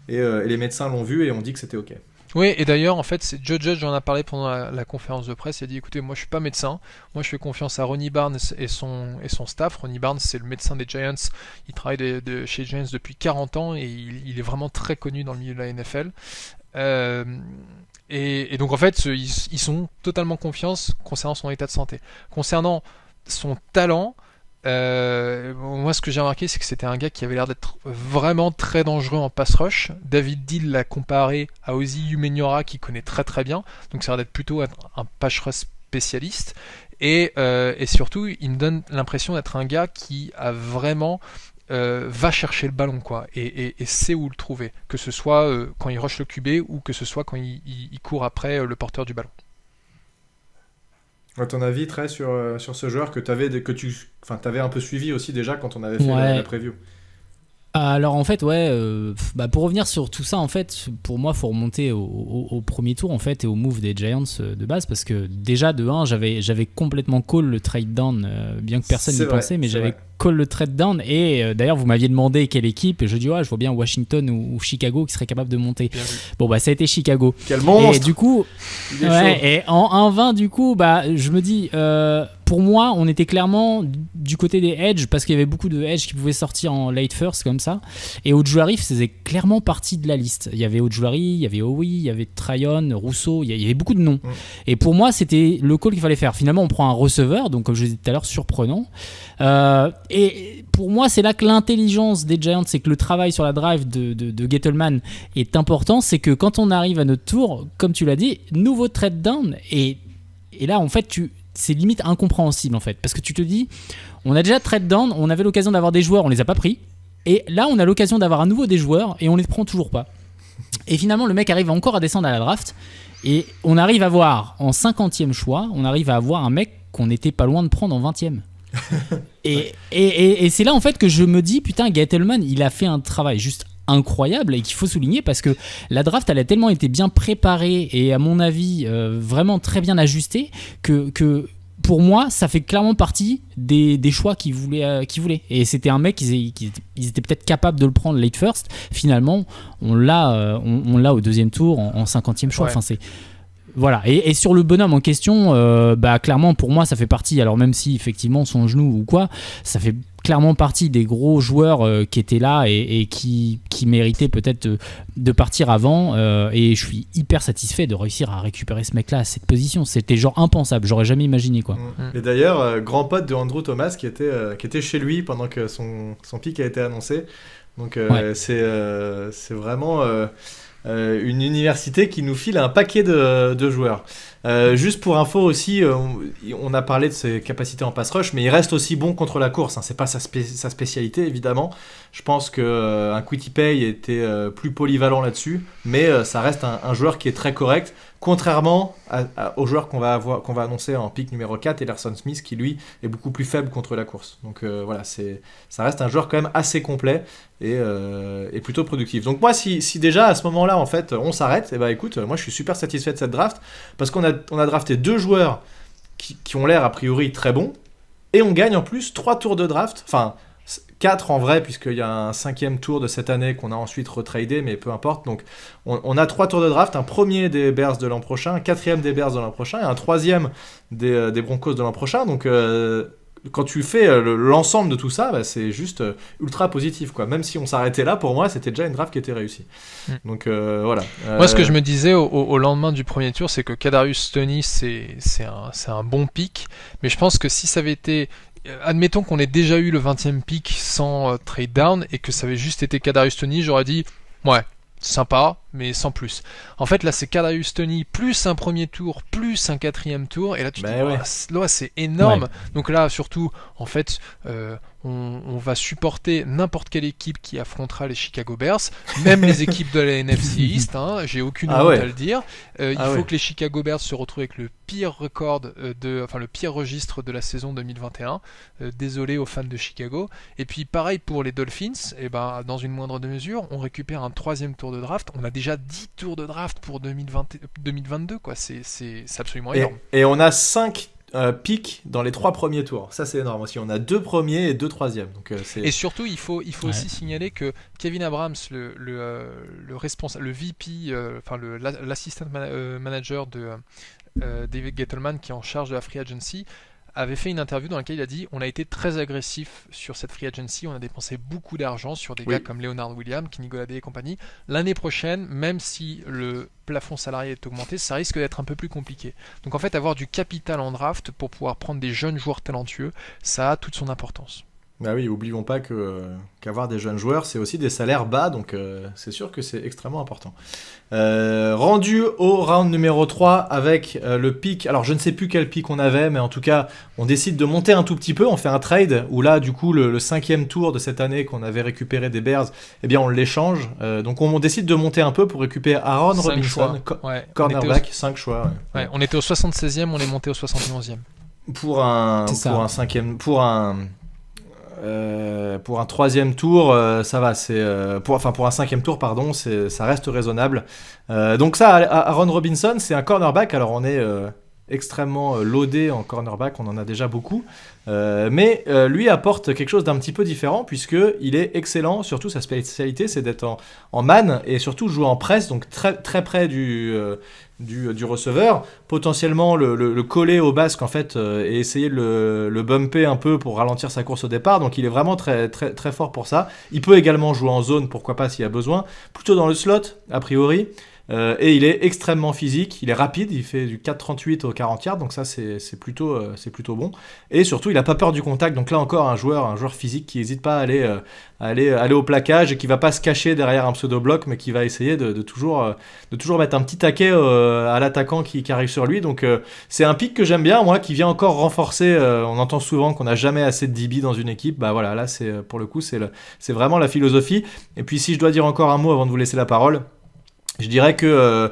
Et les médecins l'ont vu et ont dit que c'était ok. Oui, et d'ailleurs, en fait, Joe Judge en a parlé pendant la conférence de presse. Il a dit écoutez, moi je suis pas médecin, moi je fais confiance à Ronnie Barnes et son staff. Ronnie Barnes, c'est le médecin des Giants, il travaille chez Giants depuis 40 ans et il est vraiment très connu dans le milieu de la NFL. Et donc en fait, ils sont totalement confiance concernant son état de santé. Concernant son talent, moi ce que j'ai remarqué c'est que c'était un gars qui avait l'air d'être vraiment très dangereux en pass rush. David Deal l'a comparé à Ozzy Umenyiora qui connaît très très bien, donc ça a l'air d'être plutôt un pass rush spécialiste et surtout il me donne l'impression d'être un gars qui a vraiment va chercher le ballon quoi et sait où le trouver, que ce soit quand il rush le QB ou que ce soit quand il court après le porteur du ballon. À ton avis, Trey, sur ce joueur que tu avais un peu suivi aussi déjà quand on avait fait la preview? Alors en fait pour revenir sur tout ça en fait pour moi faut remonter au premier tour en fait et au move des Giants de base parce que déjà de 1 j'avais complètement call le trade down bien que personne n'y pensait mais j'avais call le trade down et d'ailleurs vous m'aviez demandé quelle équipe et je dis je vois bien Washington ou Chicago qui serait capable de monter. Bon bah ça a été Chicago. Quel monstre. Et du coup et en 1-20 du coup je me dis pour moi on était clairement du côté des edge parce qu'il y avait beaucoup de edge qui pouvaient sortir en late first comme ça et Ojulari faisait clairement partie de la liste. Il y avait Ojulari, il y avait Owi, il y avait Tryon, Rousseau, il y avait beaucoup de noms et pour moi c'était le call qu'il fallait faire. Finalement on prend un receveur donc comme je disais tout à l'heure surprenant et pour moi c'est là que l'intelligence des Giants c'est que le travail sur la drive de Gettleman est important. C'est que quand on arrive à notre tour comme tu l'as dit nouveau trade down et là en fait c'est limite incompréhensible en fait parce que tu te dis on a déjà trade down, on avait l'occasion d'avoir des joueurs, on les a pas pris et là on a l'occasion d'avoir à nouveau des joueurs et on les prend toujours pas et finalement le mec arrive encore à descendre à la draft et on arrive à voir en 50e choix on arrive à avoir un mec qu'on n'était pas loin de prendre en 20e et c'est là en fait que je me dis putain Gettleman il a fait un travail juste incroyable et qu'il faut souligner parce que la draft elle a tellement été bien préparée et à mon avis vraiment très bien ajustée que pour moi ça fait clairement partie des choix qu'ils voulaient et c'était un mec ils étaient peut-être capables de le prendre late first, finalement on l'a au deuxième tour en 50e choix. Enfin c'est voilà et sur le bonhomme en question clairement pour moi ça fait partie, alors même si effectivement son genou ou quoi, ça fait clairement partie des gros joueurs qui étaient là et qui méritaient peut-être de partir avant et je suis hyper satisfait de réussir à récupérer ce mec là à cette position. C'était genre impensable, j'aurais jamais imaginé quoi. Et d'ailleurs grand pote de Andrew Thomas qui était chez lui pendant que son pick a été annoncé, donc c'est vraiment une université qui nous file un paquet de joueurs. Juste pour info aussi, on a parlé de ses capacités en pass rush, mais il reste aussi bon contre la course, hein. C'est pas sa spécialité évidemment, Je pense qu'un Quitty-Pay était plus polyvalent là-dessus, mais ça reste un joueur qui est très correct, contrairement au joueur qu'on va annoncer en pick numéro 4, Elerson Smith, qui lui est beaucoup plus faible contre la course. Donc voilà, ça reste un joueur quand même assez complet et plutôt productif. Donc moi, si déjà à ce moment-là, en fait, on s'arrête, et bah écoute, moi je suis super satisfait de cette draft, parce qu'on a drafté 2 joueurs qui ont l'air a priori très bons, et on gagne en plus 3 tours de draft, enfin 4 en vrai, puisqu'il y a un 5e tour de cette année qu'on a ensuite retradé, mais peu importe. Donc on a 3 tours de draft, un premier des Bears de l'an prochain, un 4e des Bears de l'an prochain, et un 3e des Broncos de l'an prochain. Donc quand tu fais l'ensemble de tout ça, bah, c'est juste ultra positif, quoi. Même si on s'arrêtait là, pour moi, c'était déjà une draft qui était réussie. Donc voilà. Moi, ce que je me disais au lendemain du premier tour, c'est que Kadarius Toney, c'est un bon pick, mais je pense que si ça avait été... Admettons qu'on ait déjà eu le 20e pick sans trade down et que ça avait juste été Kadarius Toney, j'aurais dit ouais, sympa, mais sans plus. En fait, là, c'est Kadarius Toney plus un premier tour, plus un 4e tour, et là, tu te dis, ouais. là, c'est énorme. Ouais. Donc là, surtout, en fait, on va supporter n'importe quelle équipe qui affrontera les Chicago Bears, même les équipes de la NFC East, hein, j'ai aucune honte à le dire. Il faut que les Chicago Bears se retrouvent avec le pire record, le pire registre de la saison 2021. Désolé aux fans de Chicago. Et puis pareil pour les Dolphins, et ben, dans une moindre mesure, on récupère un 3e tour de draft. On a déjà 10 tours de draft pour 2022, quoi. C'est absolument énorme. Et on a 5 pics dans les 3 premiers tours. Ça, c'est énorme aussi. On a 2 premiers et 2 troisièmes. Donc, et surtout, il faut aussi signaler que Kevin Abrams, le responsable, le VP, l'assistant manager de David Gettleman, qui est en charge de la free agency, avait fait une interview dans laquelle il a dit on a été très agressif sur cette free agency, on a dépensé beaucoup d'argent sur des gars comme Leonard Williams, Kenny Golladay et compagnie. L'année prochaine, même si le plafond salarié est augmenté, ça risque d'être un peu plus compliqué. Donc en fait, avoir du capital en draft pour pouvoir prendre des jeunes joueurs talentueux, ça a toute son importance. Bah oui, oublions pas qu'avoir des jeunes joueurs, c'est aussi des salaires bas, donc c'est sûr que c'est extrêmement important. Rendu au round numéro 3 avec le pick, alors je ne sais plus quel pick on avait, mais en tout cas, on décide de monter un tout petit peu, on fait un trade, où là, du coup, le 5e tour de cette année qu'on avait récupéré des Bears, eh bien, on l'échange. Donc on décide de monter un peu pour récupérer Aaron Robinson, cornerback, 5 choix. Ouais. On était au 76e, on est monté au 71e. Pour un 3e tour, ça va. Pour un 5e tour, pardon, ça reste raisonnable. Donc ça, Aaron Robinson, c'est un cornerback. Alors on est extrêmement loadé en cornerback, on en a déjà beaucoup. Mais lui apporte quelque chose d'un petit peu différent, puisqu'il est excellent. Surtout sa spécialité, c'est d'être en man et surtout jouer en presse, donc très, très près du receveur, potentiellement le coller au basque en fait, et essayer de le bumper un peu pour ralentir sa course au départ. Donc il est vraiment très, très, très fort pour ça. Il peut également jouer en zone, pourquoi pas s'il y a besoin, plutôt dans le slot a priori. Et il est extrêmement physique, il est rapide, il fait du 4,38 au 40 yards, donc ça c'est plutôt bon. Et surtout il n'a pas peur du contact, donc là encore un joueur physique qui n'hésite pas à aller au plaquage et qui va pas se cacher derrière un pseudo-bloc, mais qui va essayer de toujours mettre un petit taquet à l'attaquant qui arrive sur lui. Donc c'est un pick que j'aime bien, moi, qui vient encore renforcer, on entend souvent qu'on n'a jamais assez de DB dans une équipe, bah voilà, là pour le coup c'est vraiment la philosophie. Et puis si je dois dire encore un mot avant de vous laisser la parole, je dirais que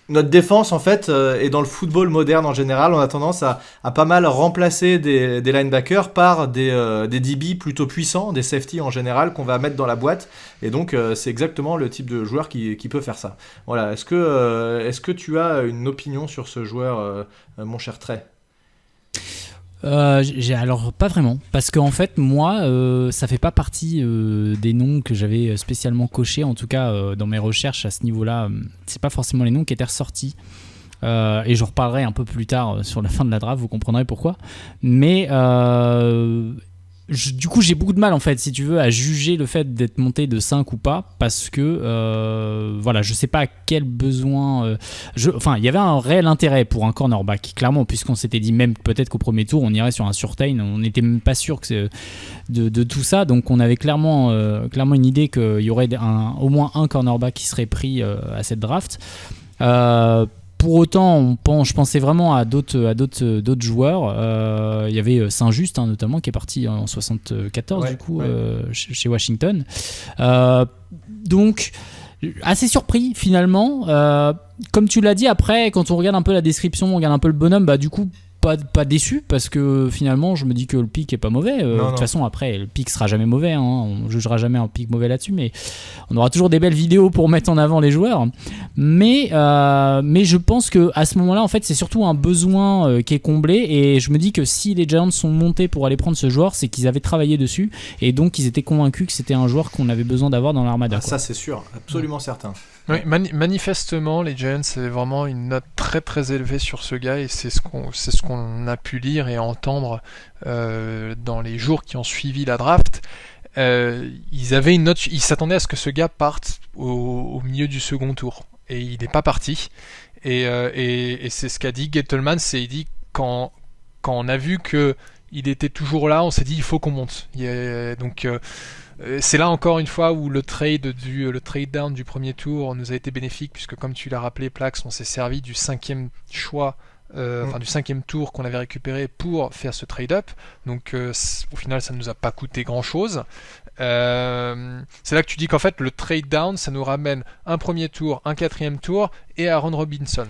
notre défense, en fait, et dans le football moderne en général, on a tendance à pas mal remplacer des linebackers par des DB plutôt puissants, des safety en général, qu'on va mettre dans la boîte. Et donc, c'est exactement le type de joueur qui peut faire ça. Voilà. Est-ce que tu as une opinion sur ce joueur, mon cher Trey ? Alors pas vraiment, parce qu'en fait moi ça fait pas partie des noms que j'avais spécialement cochés, en tout cas dans mes recherches à ce niveau-là, c'est pas forcément les noms qui étaient ressortis. Et j'en reparlerai un peu plus tard sur la fin de la draft, vous comprendrez pourquoi. Mais du coup j'ai beaucoup de mal en fait, si tu veux, à juger le fait d'être monté de 5 ou pas, parce que voilà, je sais pas à quel besoin il y avait un réel intérêt pour un cornerback, clairement, puisqu'on s'était dit même peut-être qu'au premier tour on irait sur un surtain, on n'était même pas sûr que de tout ça, donc on avait clairement une idée qu'il y aurait au moins un cornerback qui serait pris à cette draft. pour autant, je pensais vraiment à d'autres joueurs. Il y avait Saint-Just notamment qui est parti en 74 du coup chez Washington. Donc assez surpris finalement. Comme tu l'as dit, après quand on regarde un peu la description, on regarde un peu le bonhomme, du coup pas déçu parce que finalement je me dis que le pic est pas mauvais. De toute façon après le pic sera jamais mauvais, on jugera jamais un pic mauvais là-dessus, mais on aura toujours des belles vidéos pour mettre en avant les joueurs. Mais je pense que à ce moment-là en fait c'est surtout un besoin qui est comblé, et je me dis que si les Giants sont montés pour aller prendre ce joueur, c'est qu'ils avaient travaillé dessus et donc ils étaient convaincus que c'était un joueur qu'on avait besoin d'avoir dans l'armada. Ça c'est sûr, absolument certain. Oui, manifestement, les Giants avaient vraiment une note très très élevée sur ce gars, et c'est ce qu'on a pu lire et entendre dans les jours qui ont suivi la draft. Ils avaient une note, ils s'attendaient à ce que ce gars parte au milieu du second tour, et il n'est pas parti. Et c'est ce qu'a dit Gettleman, il dit quand on a vu que il était toujours là, on s'est dit il faut qu'on monte. Donc c'est là encore une fois où le trade down du premier tour nous a été bénéfique, puisque comme tu l'as rappelé, Plax, on s'est servi du 5e choix, du 5e tour qu'on avait récupéré pour faire ce trade up. Donc au final ça ne nous a pas coûté grand chose. C'est là que tu dis qu'en fait le trade down ça nous ramène un premier tour, un 4e tour et Aaron Robinson.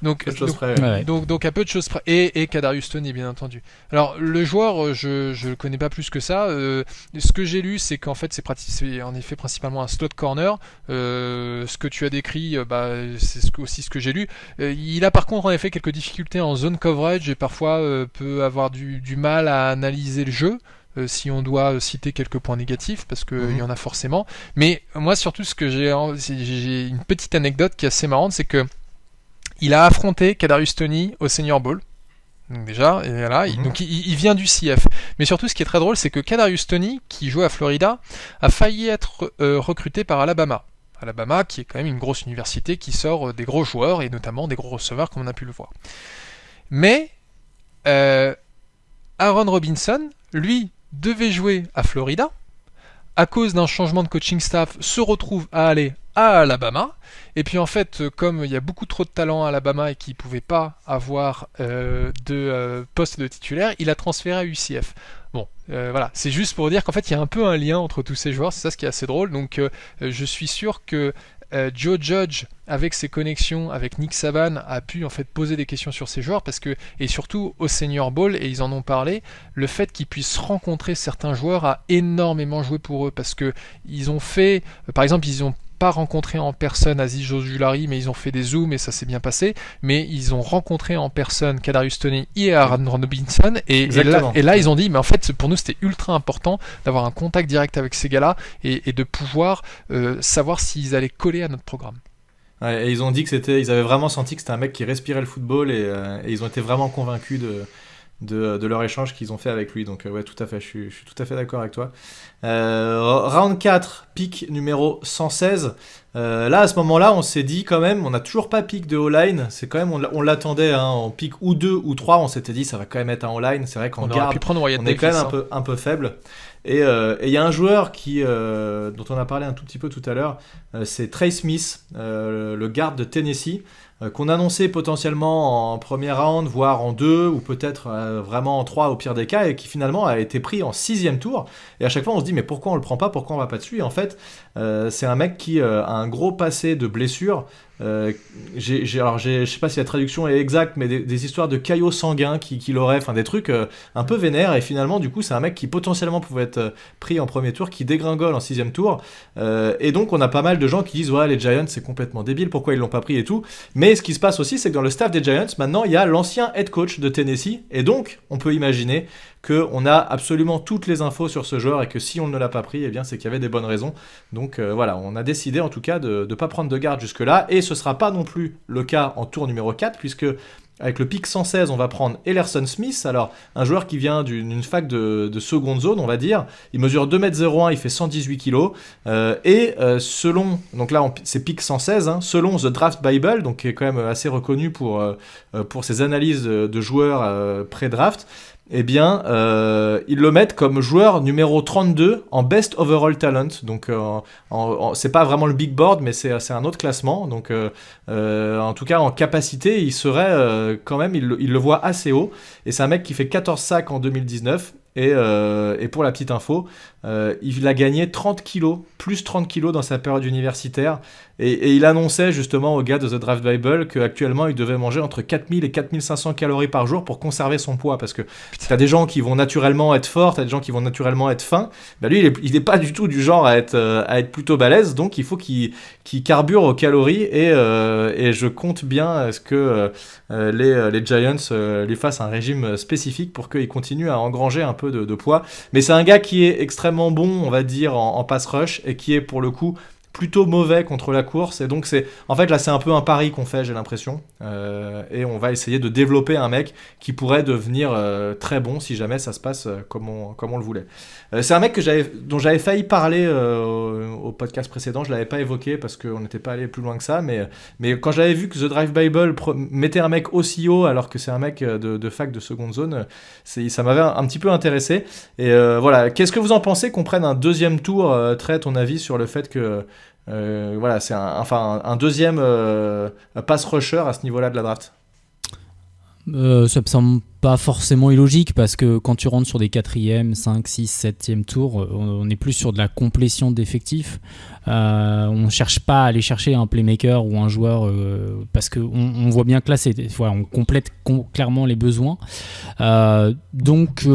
Donc à peu de choses près, et Kadarius Toney bien entendu. Alors le joueur je le connais pas plus que ça. Ce que j'ai lu c'est qu'en fait c'est en effet principalement un slot corner. Ce que tu as décrit c'est aussi ce que j'ai lu. Il a par contre en effet quelques difficultés en zone coverage et parfois peut avoir du mal à analyser le jeu. Si on doit citer quelques points négatifs, parce qu'il y en a forcément. Mais moi, surtout, ce que j'ai une petite anecdote qui est assez marrante, c'est que il a affronté Kadarius Toney au Senior Bowl. Donc déjà, et là, il vient du CF. Mais surtout, ce qui est très drôle, c'est que Kadarius Toney, qui jouait à Florida, a failli être recruté par Alabama. Alabama, qui est quand même une grosse université qui sort des gros joueurs, et notamment des gros receveurs, comme on a pu le voir. Mais Aaron Robinson, lui, devait jouer à Florida, à cause d'un changement de coaching staff, se retrouve à aller à Alabama, et puis en fait, comme il y a beaucoup trop de talent à Alabama et qu'il ne pouvait pas avoir de poste de titulaire, il a transféré à UCF. Bon, voilà, c'est juste pour dire qu'en fait, il y a un peu un lien entre tous ces joueurs, c'est ça ce qui est assez drôle, donc je suis sûr que Joe Judge, avec ses connexions avec Nick Saban, a pu en fait poser des questions sur ces joueurs, parce que, et surtout au Senior Bowl, et ils en ont parlé, le fait qu'ils puissent rencontrer certains joueurs a énormément joué pour eux, parce que ils ont fait, par exemple, ils ont pas rencontré en personne Aziz Ojulari, mais ils ont fait des zooms et ça s'est bien passé, mais ils ont rencontré en personne Kadarius Toney et Aaron Robinson, et là ils ont dit, mais en fait pour nous c'était ultra important d'avoir un contact direct avec ces gars-là et de pouvoir savoir s'ils allaient coller à notre programme. Ouais, et ils ont dit ils avaient vraiment senti que c'était un mec qui respirait le football, et ils ont été vraiment convaincus de leur échange qu'ils ont fait avec lui. Donc ouais, tout à fait, je suis tout à fait d'accord avec toi. Round 4, pick numéro 116. Là, à ce moment-là, on s'est dit quand même, on n'a toujours pas pick de O-line. C'est quand même, on l'attendait en pick ou 2 ou 3. On s'était dit, ça va quand même être un O-line. C'est vrai qu'en garde, on est quand même un peu faible. Et il y a un joueur dont on a parlé un tout petit peu tout à l'heure, c'est Trey Smith, le garde de Tennessee, qu'on annonçait potentiellement en premier round, voire en 2, ou peut-être vraiment en 3 au pire des cas, et qui finalement a été pris en 6e tour. Et à chaque fois, on se dit, mais pourquoi on le prend pas, pourquoi on va pas dessus? Et en fait, c'est un mec qui a un gros passé de blessures. Je sais pas si la traduction est exacte, mais des histoires de caillots sanguins qu'il aurait, enfin des trucs un peu vénères, et finalement du coup c'est un mec qui potentiellement pouvait être pris en premier tour, qui dégringole en 6e tour, et donc on a pas mal de gens qui disent ouais, les Giants c'est complètement débile, pourquoi ils l'ont pas pris et tout. Mais ce qui se passe aussi, c'est que dans le staff des Giants maintenant il y a l'ancien head coach de Tennessee, et donc on peut imaginer qu'on a absolument toutes les infos sur ce joueur, et que si on ne l'a pas pris, eh bien c'est qu'il y avait des bonnes raisons. Donc voilà, on a décidé en tout cas de ne pas prendre de garde jusque là, et ce sera pas non plus le cas en tour numéro 4, puisque avec le pick 116, on va prendre Ellerson Smith, alors un joueur qui vient d'une fac de seconde zone, on va dire. Il mesure 2m01, il fait 118 kg, et selon, donc là c'est pick 116, hein, selon The Draft Bible, donc qui est quand même assez reconnu pour ses analyses de joueurs pré-draft, eh bien, ils le mettent comme joueur numéro 32 en Best Overall Talent. Donc, c'est pas vraiment le big board, mais c'est un autre classement. Donc, en tout cas, en capacité, il serait quand même, il le voit assez haut. Et c'est un mec qui fait 14 sacs en 2019. Et pour la petite info, il a gagné 30 kilos, plus 30 kilos dans sa période universitaire. Et il annonçait justement aux gars de The Draft Bible qu'actuellement il devait manger entre 4000 et 4500 calories par jour pour conserver son poids. Parce que t'as des gens qui vont naturellement être forts, t'as des gens qui vont naturellement être fins. Bah lui, il est pas du tout du genre à être plutôt balèze. Donc il faut qu'il carbure aux calories. Et je compte bien à ce que les Giants lui fassent un régime spécifique pour qu'il continue à engranger un peu de poids. Mais c'est un gars qui est extrêmement bon, on va dire, en pass rush et qui est pour le coup plutôt mauvais contre la course. Et donc en fait là c'est un peu un pari qu'on fait, j'ai l'impression, et on va essayer de développer un mec qui pourrait devenir très bon si jamais ça se passe comme on le voulait. C'est un mec dont j'avais failli parler au podcast précédent. Je l'avais pas évoqué parce qu'on n'était pas allé plus loin que ça, mais quand j'avais vu que The Drive Bible mettait un mec aussi haut alors que c'est un mec de fac de seconde zone, ça m'avait un petit peu intéressé. Et voilà, qu'est-ce que vous en pensez qu'on prenne un deuxième tour, Trey, ton avis sur le fait que voilà, c'est un deuxième pass rusher à ce niveau-là de la draft? Ça me semble pas forcément illogique parce que quand tu rentres sur des 4e, 5, 6, 7e tours, on est plus sur de la complétion d'effectifs. On cherche pas à aller chercher un playmaker ou un joueur parce qu'on voit bien que là, on complète clairement les besoins. Donc,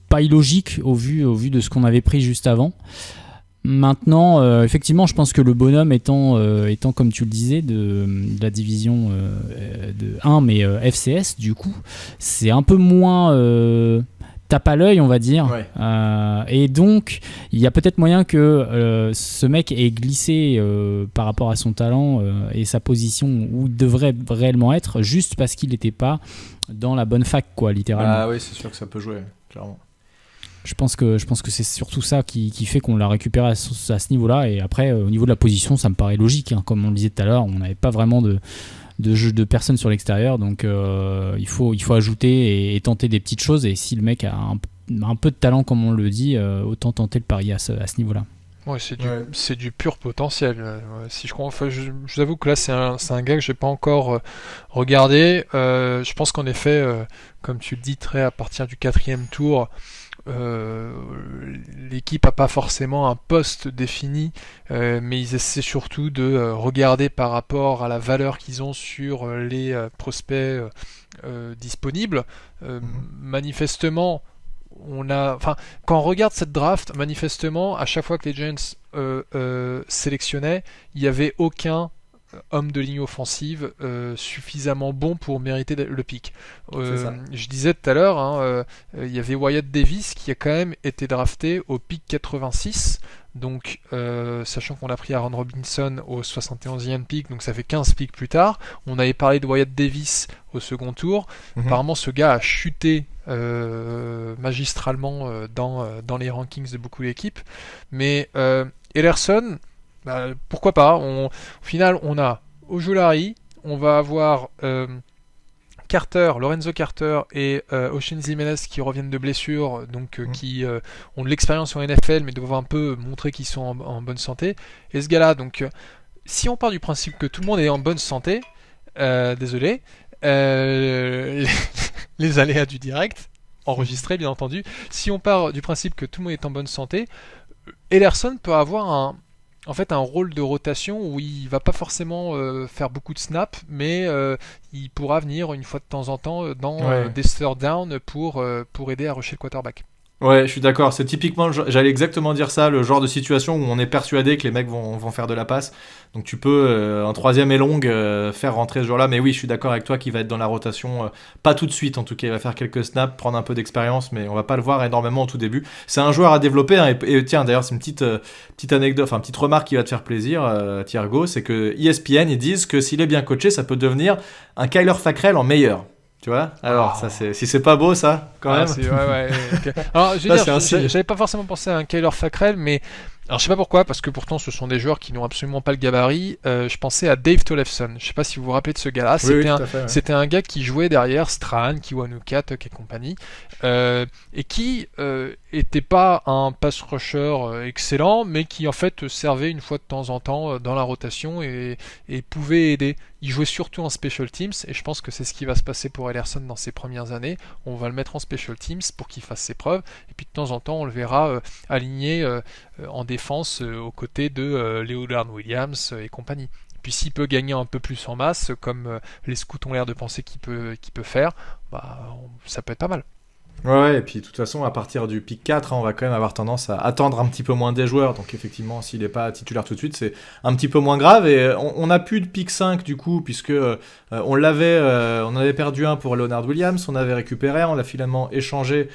pas illogique au vu de ce qu'on avait pris juste avant. Maintenant, effectivement, je pense que le bonhomme étant comme tu le disais, de la division de 1, mais FCS, du coup, c'est un peu moins tape à l'œil, on va dire. Ouais. Et donc, il y a peut-être moyen que ce mec ait glissé par rapport à son talent et sa position où il devrait réellement être, juste parce qu'il n'était pas dans la bonne fac, quoi, littéralement. Ah oui, c'est sûr que ça peut jouer, clairement. Je pense que c'est surtout ça qui fait qu'on l'a récupéré à ce niveau-là. Et après, au niveau de la position, ça me paraît logique. Hein. Comme on le disait tout à l'heure, on n'avait pas vraiment de personnes sur l'extérieur. Donc, il faut ajouter et tenter des petites choses. Et si le mec a un peu de talent, comme on le dit, autant tenter le pari à ce niveau-là. Ouais, c'est du pur potentiel. Si je crois, enfin, je vous avoue que là, c'est un gars que j'ai pas encore regardé. Je pense qu'en effet, comme tu le dis, très à partir du 4e tour, l'équipe n'a pas forcément un poste défini, mais ils essaient surtout de regarder par rapport à la valeur qu'ils ont sur les prospects disponibles. Manifestement, quand on regarde cette draft, manifestement, à chaque fois que les Giants sélectionnaient, il n'y avait aucun homme de ligne offensive suffisamment bon pour mériter le pick. Je disais tout à l'heure, il y avait Wyatt Davis qui a quand même été drafté au pick 86, donc sachant qu'on a pris Aaron Robinson au 71e pick, donc ça fait 15 picks plus tard. On avait parlé de Wyatt Davis au second tour. Apparemment ce gars a chuté magistralement dans les rankings de beaucoup d'équipes, mais Ellerson, pourquoi pas. Au final, on a Ojulari, on va avoir Lorenzo Carter et Ocean Jimenez qui reviennent de blessure, donc qui ont de l'expérience en NFL, mais doivent un peu montrer qu'ils sont en bonne santé. Et ce gars-là, donc, si on part du principe que tout le monde est en bonne santé, désolé, les aléas du direct, enregistrés bien entendu, si on part du principe que tout le monde est en bonne santé, Ellerson peut avoir un rôle de rotation où il va pas forcément faire beaucoup de snaps, mais il pourra venir une fois de temps en temps dans des third down pour aider à rusher le quarterback. Ouais, je suis d'accord. C'est typiquement, j'allais exactement dire ça, le genre de situation où on est persuadé que les mecs vont faire de la passe. Donc tu peux, en 3e et longue, faire rentrer ce joueur-là. Mais oui, je suis d'accord avec toi qu'il va être dans la rotation, pas tout de suite en tout cas. Il va faire quelques snaps, prendre un peu d'expérience, mais on va pas le voir énormément au tout début. C'est un joueur à développer. Hein, et tiens, d'ailleurs, c'est une petite anecdote, enfin, petite remarque qui va te faire plaisir, Thiergo, c'est que ESPN, ils disent que s'il est bien coaché, ça peut devenir un Kyler Fackrell en meilleur. Tu vois ? Alors, ça, si c'est pas beau, ça, quand même. Okay. Alors, je veux dire, j'avais pas forcément pensé à un Kyler Fackrell, mais Alors je sais pas pourquoi, parce que pourtant ce sont des joueurs qui n'ont absolument pas le gabarit. Je pensais à Dave Tollefson. Je sais pas si vous vous rappelez de ce gars-là. Oui, tout à fait, ouais. C'était un gars qui jouait derrière Strahan, Kiwanuka, Tuck et compagnie, et qui était pas un pass rusher excellent, mais qui en fait servait une fois de temps en temps dans la rotation et pouvait aider. Il jouait surtout en special teams, et je pense que c'est ce qui va se passer pour Ellerson dans ses premières années. On va le mettre en special teams pour qu'il fasse ses preuves, et puis de temps en temps on le verra aligné en défense aux côtés de Leonard Williams et compagnie. Puis s'il peut gagner un peu plus en masse, comme les scouts ont l'air de penser qu'il peut faire, ça peut être pas mal. Ouais, et puis de toute façon, à partir du pick 4, on va quand même avoir tendance à attendre un petit peu moins des joueurs. Donc effectivement, s'il n'est pas titulaire tout de suite, c'est un petit peu moins grave. Et on n'a plus de pick 5 du coup, puisque on avait perdu un pour Leonard Williams, on avait récupéré, on l'a finalement échangé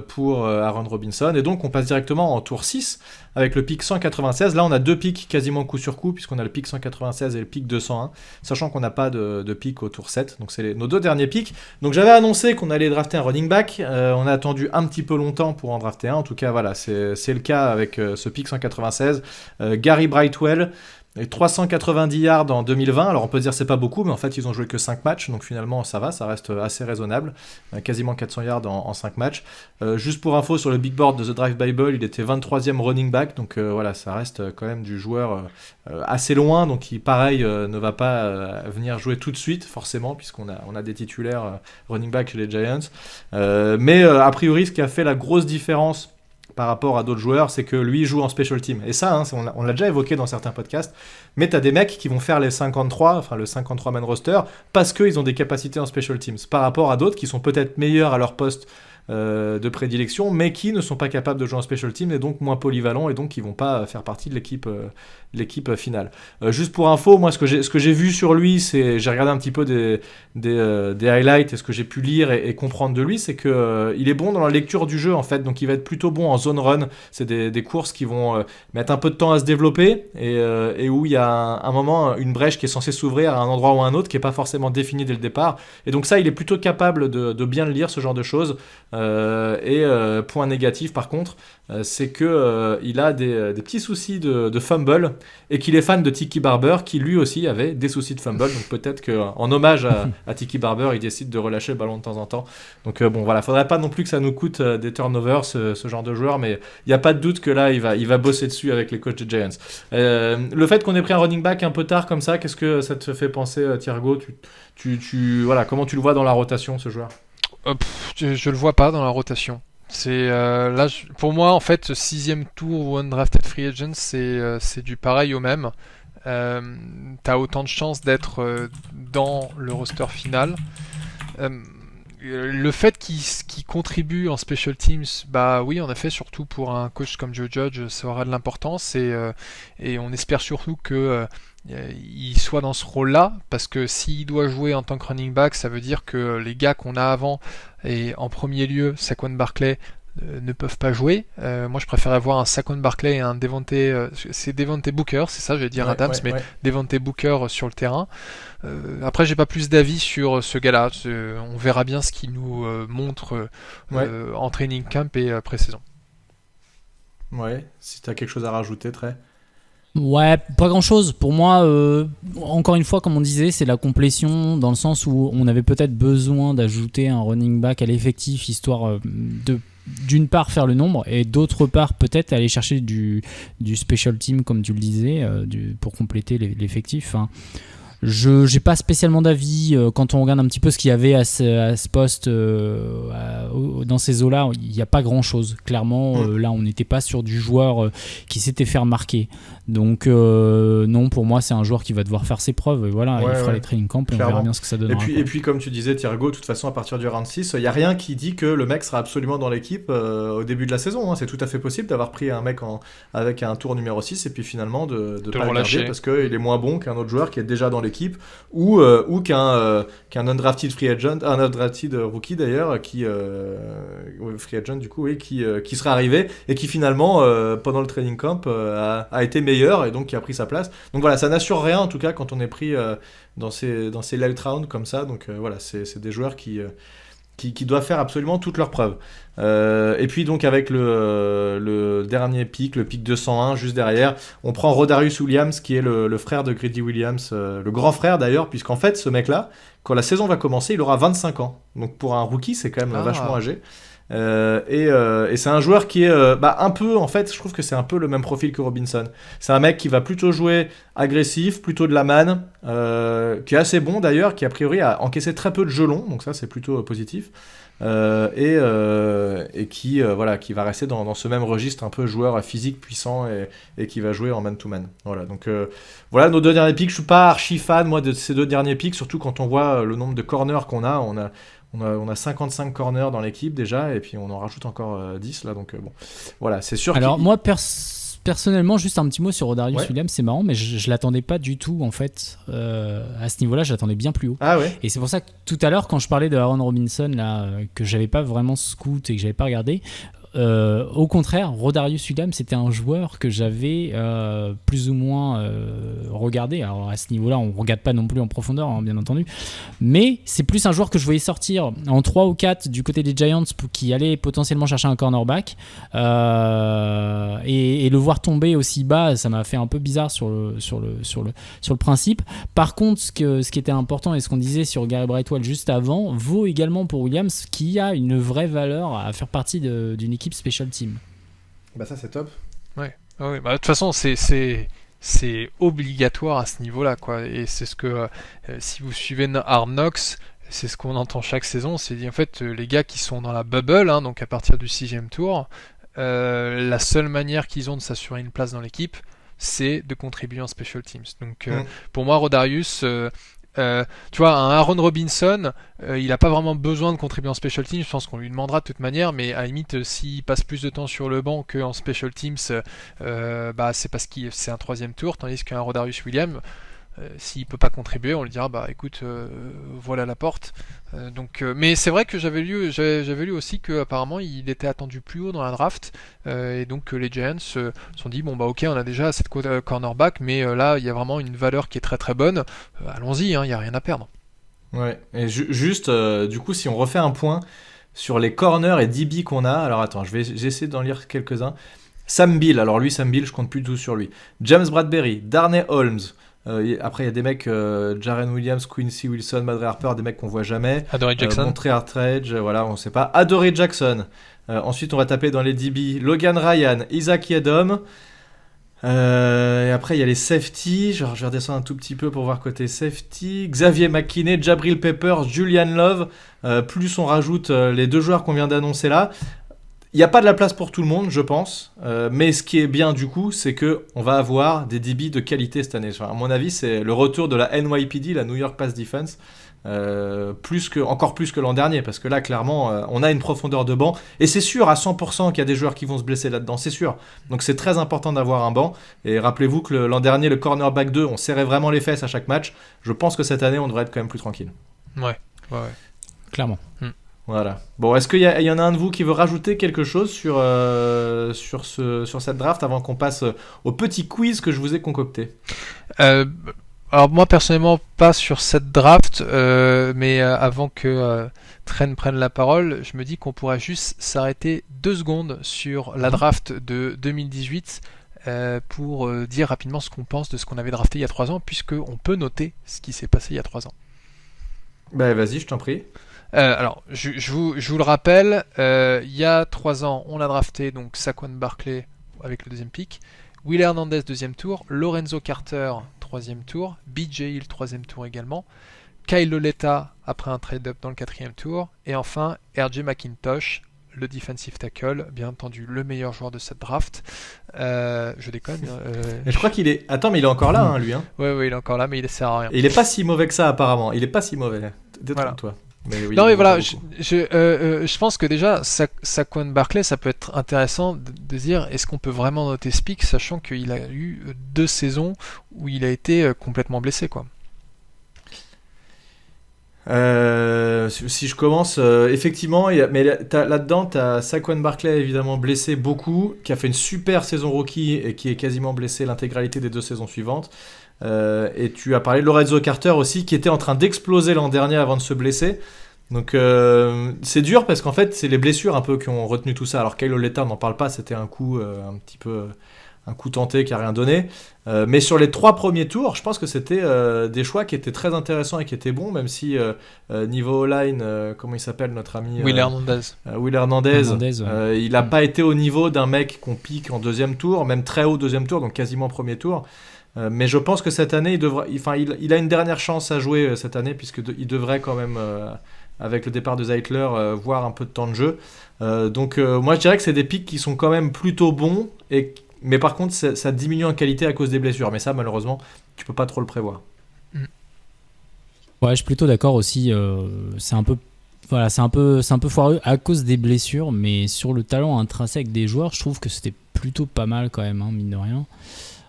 pour Aaron Robinson. Et donc on passe directement en tour 6 avec le pick 196. Là, on a 2 picks quasiment coup sur coup, puisqu'on a le pick 196 et le pick 201, sachant qu'on n'a pas de pick au tour 7. Donc c'est nos 2 derniers picks. Donc j'avais annoncé qu'on allait drafter un running back. On a attendu un petit peu longtemps pour en drafter un. En tout cas, voilà, c'est le cas avec ce pick 196. Gary Brightwell. Et 390 yards en 2020, alors on peut dire c'est pas beaucoup, mais en fait ils ont joué que 5 matchs, donc finalement ça va, ça reste assez raisonnable, quasiment 400 yards en 5 matchs. Juste pour info, sur le big board de The Drive Bible, il était 23e running back, donc voilà, ça reste quand même du joueur assez loin, donc qui pareil ne va pas venir jouer tout de suite, forcément, puisqu'on a des titulaires running back chez les Giants. Mais a priori, ce qui a fait la grosse différence par rapport à d'autres joueurs, c'est que lui joue en special team. Et ça, on l'a déjà évoqué dans certains podcasts, mais t'as des mecs qui vont faire les 53, enfin le 53-man roster, parce qu'ils ont des capacités en special teams, par rapport à d'autres qui sont peut-être meilleurs à leur poste de prédilection, mais qui ne sont pas capables de jouer en special team et donc moins polyvalents et donc qui vont pas faire partie de l'équipe finale. Juste pour info, moi ce que j'ai vu sur lui, j'ai regardé un petit peu des highlights et ce que j'ai pu lire et comprendre de lui, c'est que il est bon dans la lecture du jeu en fait, donc il va être plutôt bon en zone run. C'est des courses qui vont mettre un peu de temps à se développer et où il y a un moment une brèche qui est censée s'ouvrir à un endroit ou à un autre qui est pas forcément défini dès le départ, et donc ça il est plutôt capable de bien le lire, ce genre de choses. Point négatif par contre, c'est que il a des petits soucis de fumble et qu'il est fan de Tiki Barber qui lui aussi avait des soucis de fumble, donc peut-être qu'en hommage à Tiki Barber il décide de relâcher le ballon de temps en temps. Donc bon voilà, faudrait pas non plus que ça nous coûte des turnovers ce genre de joueur, mais il n'y a pas de doute que là il va bosser dessus avec les coachs des Giants. Le fait qu'on ait pris un running back un peu tard comme ça, qu'est-ce que ça te fait penser, Thiergo? Voilà, comment tu le vois dans la rotation, ce joueur? Je le vois pas dans la rotation. C'est là pour moi en fait 6ème tour undrafted free agent, c'est du pareil au même. T'as autant de chances d'être dans le roster final. Le fait qu'il contribue en special teams, bah oui, en effet, surtout pour un coach comme Joe Judge, ça aura de l'importance et on espère surtout que il soit dans ce rôle-là, parce que s'il doit jouer en tant que running back, ça veut dire que les gars qu'on a avant, et en premier lieu Saquon Barkley, ne peuvent pas jouer. Moi je préfère avoir un Saquon Barkley et un Devontae Booker, c'est ça, je vais dire Adams, mais Devontae Booker sur le terrain. Après j'ai pas plus d'avis sur ce gars-là, on verra bien ce qu'il nous montre en training camp et pré-saison. Ouais, si t'as quelque chose à rajouter, Trey. Ouais, pas grand chose. Pour moi, encore une fois, comme on disait, c'est la complétion dans le sens où on avait peut-être besoin d'ajouter un running back à l'effectif, histoire d'une part faire le nombre et d'autre part peut-être aller chercher du special team, comme tu le disais, pour compléter l'effectif. Hein. Je n'ai pas spécialement d'avis quand on regarde un petit peu ce qu'il y avait à ce poste dans ces eaux-là. Il n'y a pas grand-chose. Clairement, là, on n'était pas sur du joueur qui s'était fait remarquer. Donc, non, pour moi, c'est un joueur qui va devoir faire ses preuves. Et voilà, il fera les training camps et on verra bien ce que ça donnera. Et puis comme tu disais, Thiergo, de toute façon, à partir du round 6, il n'y a rien qui dit que le mec sera absolument dans l'équipe au début de la saison. Hein. C'est tout à fait possible d'avoir pris un mec avec un tour numéro 6 et puis finalement de pas le garder parce qu'il est moins bon qu'un autre joueur qui est déjà dans l'équipe ou qu'un undrafted free agent, un undrafted rookie d'ailleurs, free agent du coup, qui sera arrivé et qui finalement pendant le training camp a été meilleur et donc qui a pris sa place. Donc voilà, ça n'assure rien en tout cas quand on est pris dans ces late rounds comme ça. Donc voilà, c'est des joueurs qui qui doivent faire absolument toutes leurs preuves. Et puis donc avec le dernier pick, le pick 201 juste derrière, on prend Rodarius Williams qui est le frère de Grady Williams, le grand frère d'ailleurs, puisqu'en fait ce mec-là, quand la saison va commencer, il aura 25 ans. Donc pour un rookie, c'est quand même vachement âgé. Et c'est un joueur qui est un peu, en fait, je trouve que c'est un peu le même profil que Robinson. C'est un mec qui va plutôt jouer agressif, plutôt de la manne, qui est assez bon d'ailleurs, qui a priori a encaissé très peu de jeux longs, donc ça c'est plutôt positif. Et qui va rester dans ce même registre un peu joueur physique puissant et qui va jouer en man-to-man. Voilà, donc voilà nos deux derniers picks. Je suis pas archi fan moi de ces deux derniers picks, surtout quand on voit le nombre de corners qu'on a. On a 55 corners dans l'équipe déjà, et puis on en rajoute encore 10 là, donc bon, voilà, c'est sûr. Alors moi personnellement, juste un petit mot sur Rodarius Williams, c'est marrant, mais je l'attendais pas du tout en fait. À ce niveau-là, je l'attendais bien plus haut. Ah ouais. Et c'est pour ça que tout à l'heure, quand je parlais de Aaron Robinson, là, que j'avais pas vraiment scout et que j'avais pas regardé, au contraire, Rodarius Williams, c'était un joueur que j'avais plus ou moins regardé. Alors à ce niveau-là, on regarde pas non plus en profondeur, hein, bien entendu. Mais c'est plus un joueur que je voyais sortir en 3 ou 4 du côté des Giants qui allait potentiellement chercher un cornerback. Et le voir tomber aussi bas, ça m'a fait un peu bizarre sur le principe. Par contre, ce qui était important et ce qu'on disait sur Gary Brightwell juste avant, vaut également pour Williams, qui a une vraie valeur à faire partie d'une équipe special team. Bah ça c'est top. Ouais. De toute façon c'est obligatoire à ce niveau-là, quoi. Et c'est ce que si vous suivez Hard Knocks, c'est ce qu'on entend chaque saison. C'est dit en fait les gars qui sont dans la bubble, hein, donc à partir du 6e tour, la seule manière qu'ils ont de s'assurer une place dans l'équipe, c'est de contribuer en special teams. Donc pour moi Rodarius, tu vois, un Aaron Robinson, il n'a pas vraiment besoin de contribuer en special teams. Je pense qu'on lui demandera de toute manière, mais à la limite, s'il passe plus de temps sur le banc qu'en special teams, c'est parce que c'est un 3e tour, tandis qu'un Rodarius Williams, s'il peut pas contribuer, on lui dira écoute, voilà la porte. Mais c'est vrai que j'avais lu aussi que apparemment il était attendu plus haut dans la draft, et donc les Giants se sont dit ok, on a déjà cette cornerback, mais là il y a vraiment une valeur qui est très très bonne. Allons-y, il y a rien à perdre. Ouais. Et juste du coup, si on refait un point sur les corners et DB qu'on a, alors attends, j'essaie d'en lire quelques-uns. Sam Beal, alors lui Sam Beal, je compte plus tout sur lui. James Bradbury, Darnay Holmes. Après, il y a des mecs, Jaren Williams, Quincy Wilson, Madre Harper, des mecs qu'on voit jamais. Adoree Jackson. Montré Hartridge, voilà, on sait pas. Adoree Jackson. Ensuite, on va taper dans les DB. Logan Ryan, Isaac Yadom. Et après, il y a les safety. Je vais redescendre un tout petit peu pour voir côté safety. Xavier McKinney, Jabril Peppers, Julian Love. Plus on rajoute les deux joueurs qu'on vient d'annoncer là. Il n'y a pas de la place pour tout le monde, je pense. Mais ce qui est bien du coup, c'est qu'on va avoir des DB de qualité cette année. Enfin, à mon avis, c'est le retour de la NYPD, la New York Pass Defense. Encore plus que l'an dernier, parce que là, clairement, on a une profondeur de banc. Et c'est sûr à 100% qu'il y a des joueurs qui vont se blesser là-dedans, c'est sûr. Donc c'est très important d'avoir un banc. Et rappelez-vous que l'an dernier, le cornerback 2, on serrait vraiment les fesses à chaque match. Je pense que cette année, on devrait être quand même plus tranquille. Ouais. Clairement. Voilà. Bon, est-ce qu'il y en a un de vous qui veut rajouter quelque chose sur cette draft avant qu'on passe au petit quiz que je vous ai concocté? Alors moi personnellement pas sur cette draft, mais avant que Tren prenne la parole, je me dis qu'on pourrait juste s'arrêter 2 secondes sur la draft de 2018 pour dire rapidement ce qu'on pense de ce qu'on avait drafté il y a 3 ans, puisqu'on peut noter ce qui s'est passé il y a 3 ans. Bah vas-y, je t'en prie. Alors, je vous le rappelle, il y a 3 ans, on a drafté donc Saquon Barkley avec le 2e pick, Will Hernandez 2e tour, Lorenzo Carter 3e tour, BJ Hill 3e tour également, Kyle Loletta après un trade-up dans le 4e tour, et enfin RJ McIntosh, le defensive tackle, bien entendu le meilleur joueur de cette draft. Je déconne. Mais je crois qu'il est... Attends, mais il est encore là, hein, lui. Hein. Ouais, il est encore là, mais il sert à rien. Et il est pas si mauvais que ça, apparemment. Il est pas si mauvais. Détrompe-toi. Mais oui, non mais voilà, je pense que déjà Saquon Barkley, ça peut être intéressant de dire est-ce qu'on peut vraiment noter ce pick, sachant qu'il a eu 2 saisons où il a été complètement blessé, quoi. Si je commence, effectivement, mais là-dedans, t'as Saquon Barkley évidemment blessé beaucoup, qui a fait une super saison rookie et qui est quasiment blessé l'intégralité des 2 saisons suivantes. Et tu as parlé de Lorenzo Carter aussi, qui était en train d'exploser l'an dernier avant de se blesser. Donc c'est dur parce qu'en fait c'est les blessures un peu qui ont retenu tout ça. Alors Kyle Oleta, on n'en parle pas, c'était un coup un petit peu un coup tenté qui a rien donné. Mais sur les 3 premiers tours, je pense que c'était des choix qui étaient très intéressants et qui étaient bons, même si niveau O-line, comment il s'appelle notre ami Will Hernandez. Will Hernandez, ouais. il n'a pas été au niveau d'un mec qu'on pique en deuxième tour, même très haut deuxième tour, donc quasiment premier tour. Mais je pense que cette année, il a une dernière chance à jouer cette année, puisqu'il devrait quand même, avec le départ de Zeitler, voir un peu de temps de jeu. Donc moi je dirais que c'est des pics qui sont quand même plutôt bons, mais par contre ça diminue en qualité à cause des blessures. Mais ça malheureusement, tu peux pas trop le prévoir. Ouais, je suis plutôt d'accord aussi. C'est un peu foireux à cause des blessures, mais sur le talent intrinsèque des joueurs, je trouve que c'était plutôt pas mal quand même, hein, mine de rien.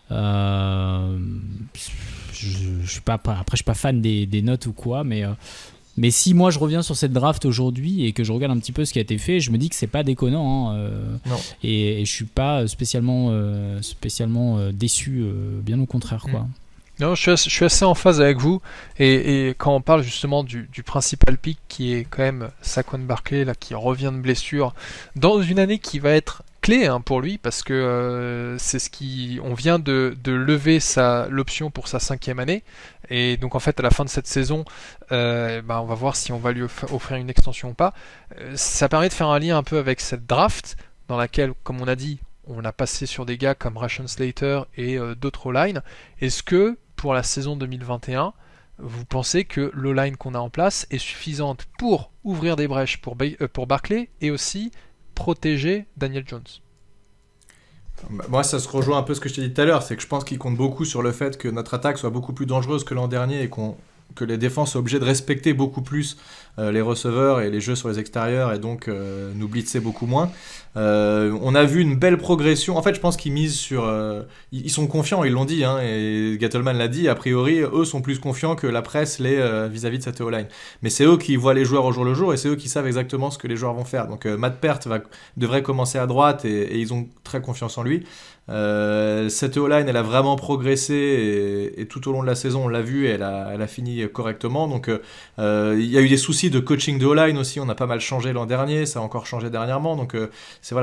Je suis pas, après, je suis pas fan des notes ou quoi, mais si moi je reviens sur cette draft aujourd'hui et que je regarde un petit peu ce qui a été fait, je me dis que c'est pas déconnant, hein, Non. et je suis pas spécialement déçu, bien au contraire, quoi. Non, je suis assez en phase avec vous. Et quand on parle justement du principal pick qui est quand même Saquon Barkley, là, qui revient de blessure, dans une année qui va être clé pour lui, parce que c'est on vient de lever l'option pour sa 5e année. Et donc en fait à la fin de cette saison, on va voir si on va lui offrir une extension ou pas. Ça permet de faire un lien un peu avec cette draft, dans laquelle, comme on a dit, on a passé sur des gars comme Rashawn Slater et d'autres O-line. Est-ce que pour la saison 2021, vous pensez que l'O-line qu'on a en place est suffisante pour ouvrir des brèches pour Barkley et aussi protéger Daniel Jones? Moi, ça se rejoint un peu ce que je t'ai dit tout à l'heure, c'est que je pense qu'il compte beaucoup sur le fait que notre attaque soit beaucoup plus dangereuse que l'an dernier et que les défenses soient obligées de respecter beaucoup plus les receveurs et les jeux sur les extérieurs et donc nous blitzer beaucoup moins. On a vu une belle progression. En fait, je pense qu'ils misent sur... ils sont confiants, ils l'ont dit, hein, et Gettleman l'a dit. A priori, eux sont plus confiants que la presse vis-à-vis de cette O-line. Mais c'est eux qui voient les joueurs au jour le jour et c'est eux qui savent exactement ce que les joueurs vont faire. Donc Matt Peart devrait commencer à droite et ils ont très confiance en lui. Cette O-line, elle a vraiment progressé et tout au long de la saison, on l'a vu, elle a fini correctement. Donc il y a eu des soucis de coaching de O-line aussi, on a pas mal changé l'an dernier, ça a encore changé dernièrement. Donc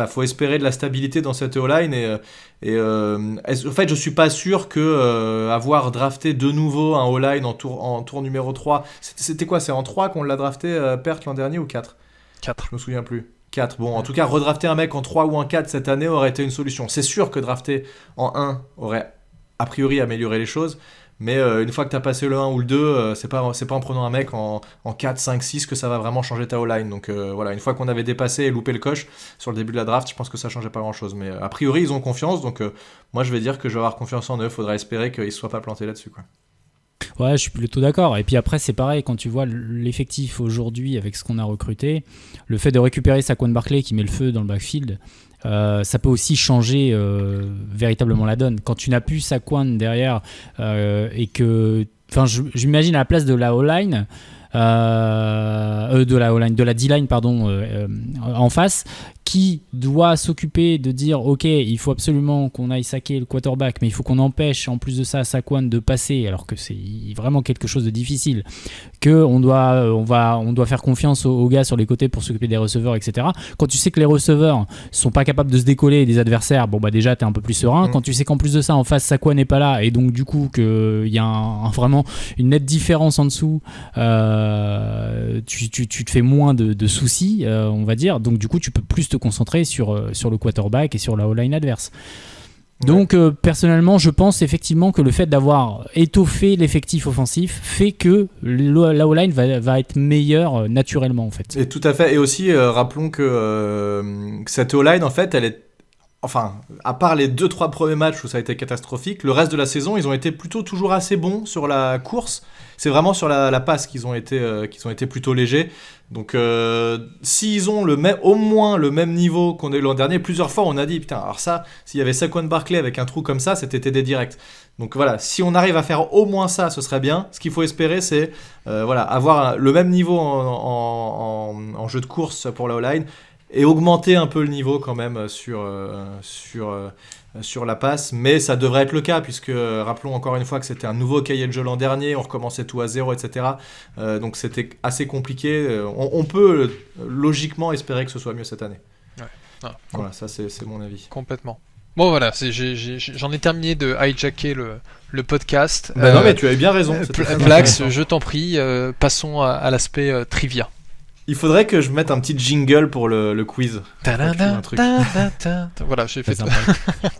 faut espérer de la stabilité dans cette O-line en fait je suis pas sûr que avoir drafté de nouveau un O-line en tour numéro 3, c'était quoi, c'est en 3 qu'on l'a drafté Peart l'an dernier ou 4 ? 4. Je me souviens plus. 4. Bon, en tout cas, redrafter un mec en 3 ou en 4 cette année aurait été une solution. C'est sûr que drafter en 1 aurait a priori amélioré les choses, mais une fois que tu as passé le 1 ou le 2, c'est pas en prenant un mec en 4, 5, 6 que ça va vraiment changer ta O-line. Donc une fois qu'on avait dépassé et loupé le coche sur le début de la draft, je pense que ça changeait pas grand-chose. Mais a priori, ils ont confiance, donc moi je vais dire que je vais avoir confiance en eux. Faudra espérer qu'ils ne soient pas plantés là-dessus, quoi. Ouais, je suis plutôt d'accord. Et puis après, c'est pareil, quand tu vois l'effectif aujourd'hui avec ce qu'on a recruté, le fait de récupérer Saquon Barkley qui met le feu dans le backfield, ça peut aussi changer véritablement la donne. Quand tu n'as plus Saquon derrière et que... Enfin, j'imagine à la place de la O-line, de la D-line, pardon, en face, qui doit s'occuper de dire ok, il faut absolument qu'on aille saquer le quarterback, mais il faut qu'on empêche en plus de ça Saquon de passer, alors que c'est vraiment quelque chose de difficile, que on doit faire confiance aux gars sur les côtés pour s'occuper des receveurs, etc. Quand tu sais que les receveurs sont pas capables de se décoller des adversaires, bon bah déjà t'es un peu plus serein. Quand tu sais qu'en plus de ça en face Saquon n'est pas là et donc du coup qu'il y a vraiment une nette différence en dessous, tu te fais moins de soucis, on va dire, donc du coup tu peux plus te concentrer sur le quarterback et sur la O-line adverse. Donc personnellement je pense effectivement que le fait d'avoir étoffé l'effectif offensif fait que la O-line va être meilleure naturellement en fait. Et tout à fait, et aussi rappelons que cette O-line en fait elle est... Enfin, à part les 2-3 premiers matchs où ça a été catastrophique, le reste de la saison, ils ont été plutôt toujours assez bons sur la course. C'est vraiment sur la passe qu'ils ont été plutôt légers. Donc, s'ils ont au moins le même niveau qu'on a eu l'an dernier, plusieurs fois on a dit, putain, alors ça, s'il y avait Saquon Barkley avec un trou comme ça, c'était TD direct. Donc voilà, si on arrive à faire au moins ça, ce serait bien. Ce qu'il faut espérer, c'est avoir le même niveau en jeu de course pour la O-line, et augmenter un peu le niveau quand même sur sur la passe, mais ça devrait être le cas puisque rappelons encore une fois que c'était un nouveau cahier de jeu l'an dernier, on recommençait tout à zéro, etc. Donc c'était assez compliqué. On peut logiquement espérer que ce soit mieux cette année. Ouais. Ah, voilà, ça c'est mon avis. complètement. Bon voilà, j'en ai terminé de hijacker le podcast. Non mais tu avais bien raison. c'était très Plax, intéressant. je t'en prie, passons à l'aspect trivia. Il faudrait que je mette un petit jingle pour le quiz. Ta-da-da, un truc. ta-da-da. Voilà, j'ai fait C'est ça.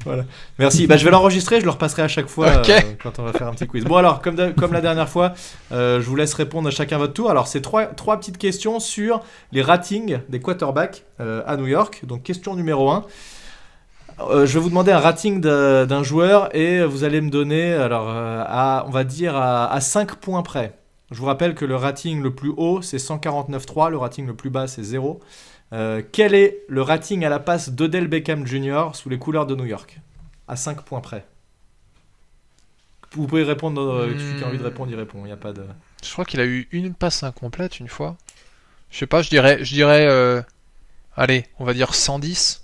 sympa. Merci. Je vais l'enregistrer, je le repasserai à chaque fois Ok. quand on va faire un petit quiz. Bon alors, comme la dernière fois, je vous laisse répondre à chacun votre tour. Alors c'est trois petites questions sur les ratings des quarterbacks à New York. Donc question numéro 1. Je vais vous demander un rating d'un joueur et vous allez me donner, on va dire à 5 points près. Je vous rappelle que le rating le plus haut c'est 149.3, le rating le plus bas c'est 0. Quel est le rating à la passe d'Odell Beckham Jr. sous les couleurs de New York ? À 5 points près. Vous pouvez répondre, celui qui a envie de répondre, il répond. Il n'y a pas de... Je crois qu'il a eu une passe incomplète une fois. Je sais pas, je dirais allez, on va dire 110.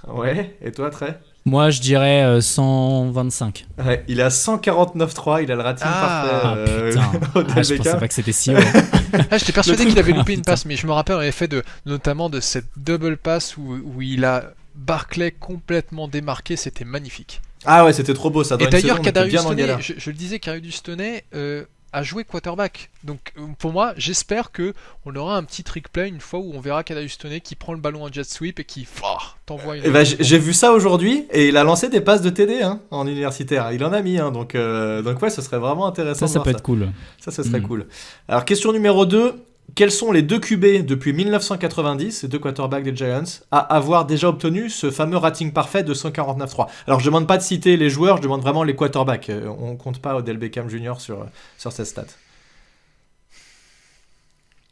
Ouais, et toi, Trey ? Moi, je dirais 125. Ouais, il est à 149.3, il a le rating Ah parfait. putain, Odell je pensais Beckham. pas que c'était si haut. Ah, j'étais persuadé truc- qu'il avait loupé une Putain. passe, mais je me rappelle en effet notamment de cette double pass où il a Barclay complètement démarqué, c'était magnifique. Ah ouais, c'était trop beau ça. Dans Et une d'ailleurs, saison, on était Kadarius bien en Toney, galère. je le disais, Kadarius Toney a joué quarterback. Donc pour moi, j'espère que on aura un petit trick play une fois où on verra Kadarius Toney qui prend le ballon en jet sweep et qui t'envoie une. Eh ben, j'ai vu ça aujourd'hui et il a lancé des passes de TD en universitaire. Il en a mis, donc ouais, ce serait vraiment intéressant. de Ça voir peut être cool. Ça serait Mm. cool. Alors, question numéro 2. Quels sont les deux QB depuis 1990, ces deux quarterbacks des Giants, à avoir déjà obtenu ce fameux rating parfait de 149.3 ? Alors, je demande pas de citer les joueurs, je demande vraiment les quarterbacks. On compte pas Odell Beckham Jr. sur cette stat.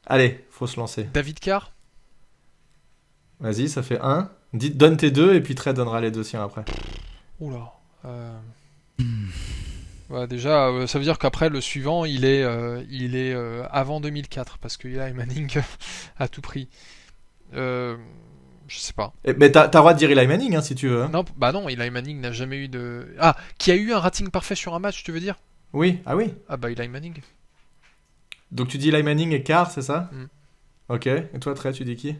Allez, faut se lancer. David Carr. Vas-y, ça fait 1. Donne tes deux et puis Trey donnera les deux siens après. Oula. Ouais, déjà, ça veut dire qu'après le suivant, il est avant 2004 parce qu'il a Manning à tout prix. Je sais pas. Mais t'as le droit de dire Eli Manning si tu veux. Hein. Non, bah non, Eli Manning n'a jamais eu de. Ah, qui a eu un rating parfait sur un match, tu veux dire ? Oui, ah oui. Ah bah Eli Manning. Donc tu dis Eli Manning et Carr, c'est ça ? Mm. Ok. Et toi, Trey, tu dis qui ?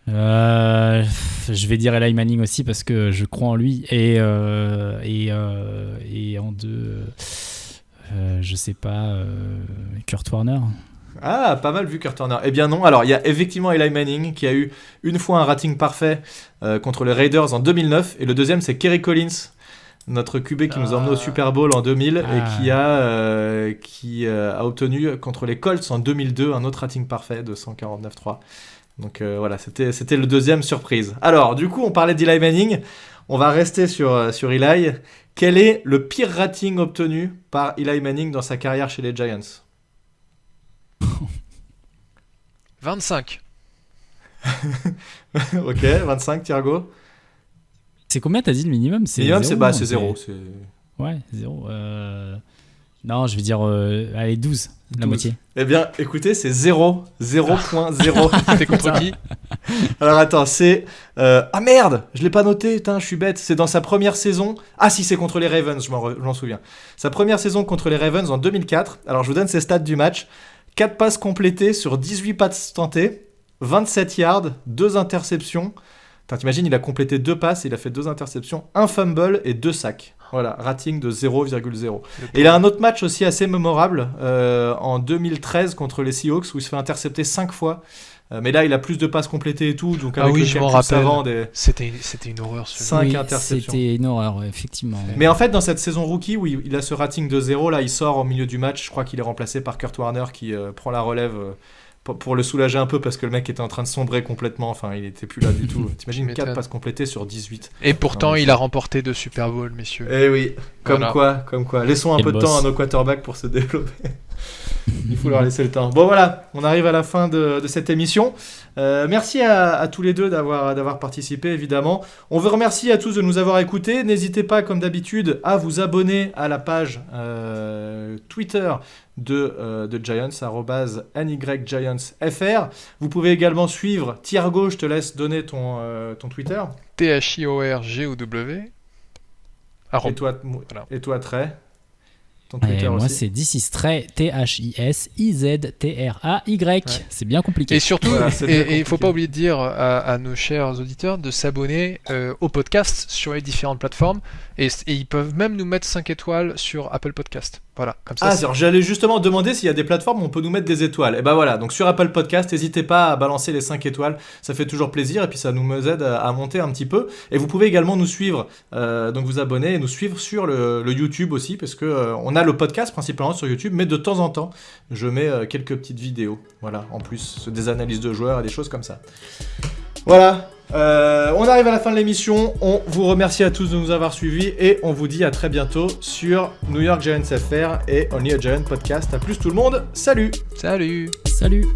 Je vais dire Eli Manning aussi parce que je crois en lui et en deux, je sais pas, Kurt Warner. Ah, pas mal vu Kurt Warner. Eh bien non, alors il y a effectivement Eli Manning qui a eu une fois un rating parfait contre les Raiders en 2009 et le deuxième c'est Kerry Collins, notre QB qui nous a emmené au Super Bowl en 2000 et qui a obtenu contre les Colts en 2002 un autre rating parfait de 149.3. Donc voilà, c'était le deuxième surprise. Alors du coup, on parlait d'Eli Manning, on va rester sur Eli. Quel est le pire rating obtenu par Eli Manning dans sa carrière chez les Giants ? 25. Ok, 25, Thiergo. C'est combien t'as dit le minimum ? C'est Minimum, zéro, c'est non, zéro. Ouais, 0. Non, je vais dire allez 12, la 12. moitié. Eh bien, écoutez, c'est 0. 0.0. T'es contre qui ? Alors attends, c'est... Ah merde, je l'ai pas noté, putain, je suis bête. C'est dans sa première saison... Ah si, c'est contre les Ravens, je m'en souviens. Sa première saison contre les Ravens en 2004. Alors je vous donne ses stats du match. 4 passes complétées sur 18 passes tentées, 27 yards, 2 interceptions. T'imagines, il a complété 2 passes, il a fait 2 interceptions, 1 fumble et 2 sacs. Voilà, rating de 0,0. Et il a un autre match aussi assez mémorable en 2013 contre les Seahawks où il se fait intercepter 5 fois. Mais là, il a plus de passes complétées et tout, donc avec le je m'en calcul rappelle. savant des... C'était une horreur ce 5 Oui, interceptions. C'était une horreur, effectivement. Mais en fait, dans cette saison rookie où il a ce rating de 0, là, il sort au milieu du match. Je crois qu'il est remplacé par Kurt Warner qui prend la relève pour le soulager un peu parce que le mec était en train de sombrer complètement. Enfin, il était plus là du tout. T'imagines 4 M'étonne. passes complétées sur 18. Et pourtant, Non, mais il a remporté 2 Super Bowls, messieurs. Eh oui, comme Voilà. quoi. Laissons un Quel peu de boss. temps à nos quarterbacks pour se développer. Il faut leur laisser le temps. Bon voilà, on arrive à la fin de cette émission. Merci à tous les deux d'avoir participé, évidemment. On veut remercier à tous de nous avoir écoutés. N'hésitez pas, comme d'habitude, à vous abonner à la page Twitter de Giants, @NYGiantsFR. Vous pouvez également suivre Thiergo, je te laisse donner ton Twitter. THIORGOW. Et toi, Trey, ton Et Twitter moi, aussi. c'est This-is-Tray, THISIZTRAY. Ouais. C'est bien compliqué. Et surtout, Voilà, c'est bien il ne compliqué. faut pas oublier de dire à nos chers auditeurs de s'abonner au podcast sur les différentes plateformes. Et ils peuvent même nous mettre 5 étoiles sur Apple Podcast. Voilà, comme ça. Alors j'allais justement demander s'il y a des plateformes où on peut nous mettre des étoiles. Et ben voilà, donc sur Apple Podcast, n'hésitez pas à balancer les 5 étoiles, ça fait toujours plaisir et puis ça nous aide à monter un petit peu. Et vous pouvez également nous suivre, donc vous abonner et nous suivre sur le YouTube aussi, parce que on a le podcast principalement sur YouTube, mais de temps en temps, je mets quelques petites vidéos, voilà, en plus des analyses de joueurs et des choses comme ça. Voilà. On arrive à la fin de l'émission, on vous remercie à tous de nous avoir suivis et on vous dit à très bientôt sur New York Giants FR et Only a Giant Podcast. À plus tout le monde, salut! Salut! Salut!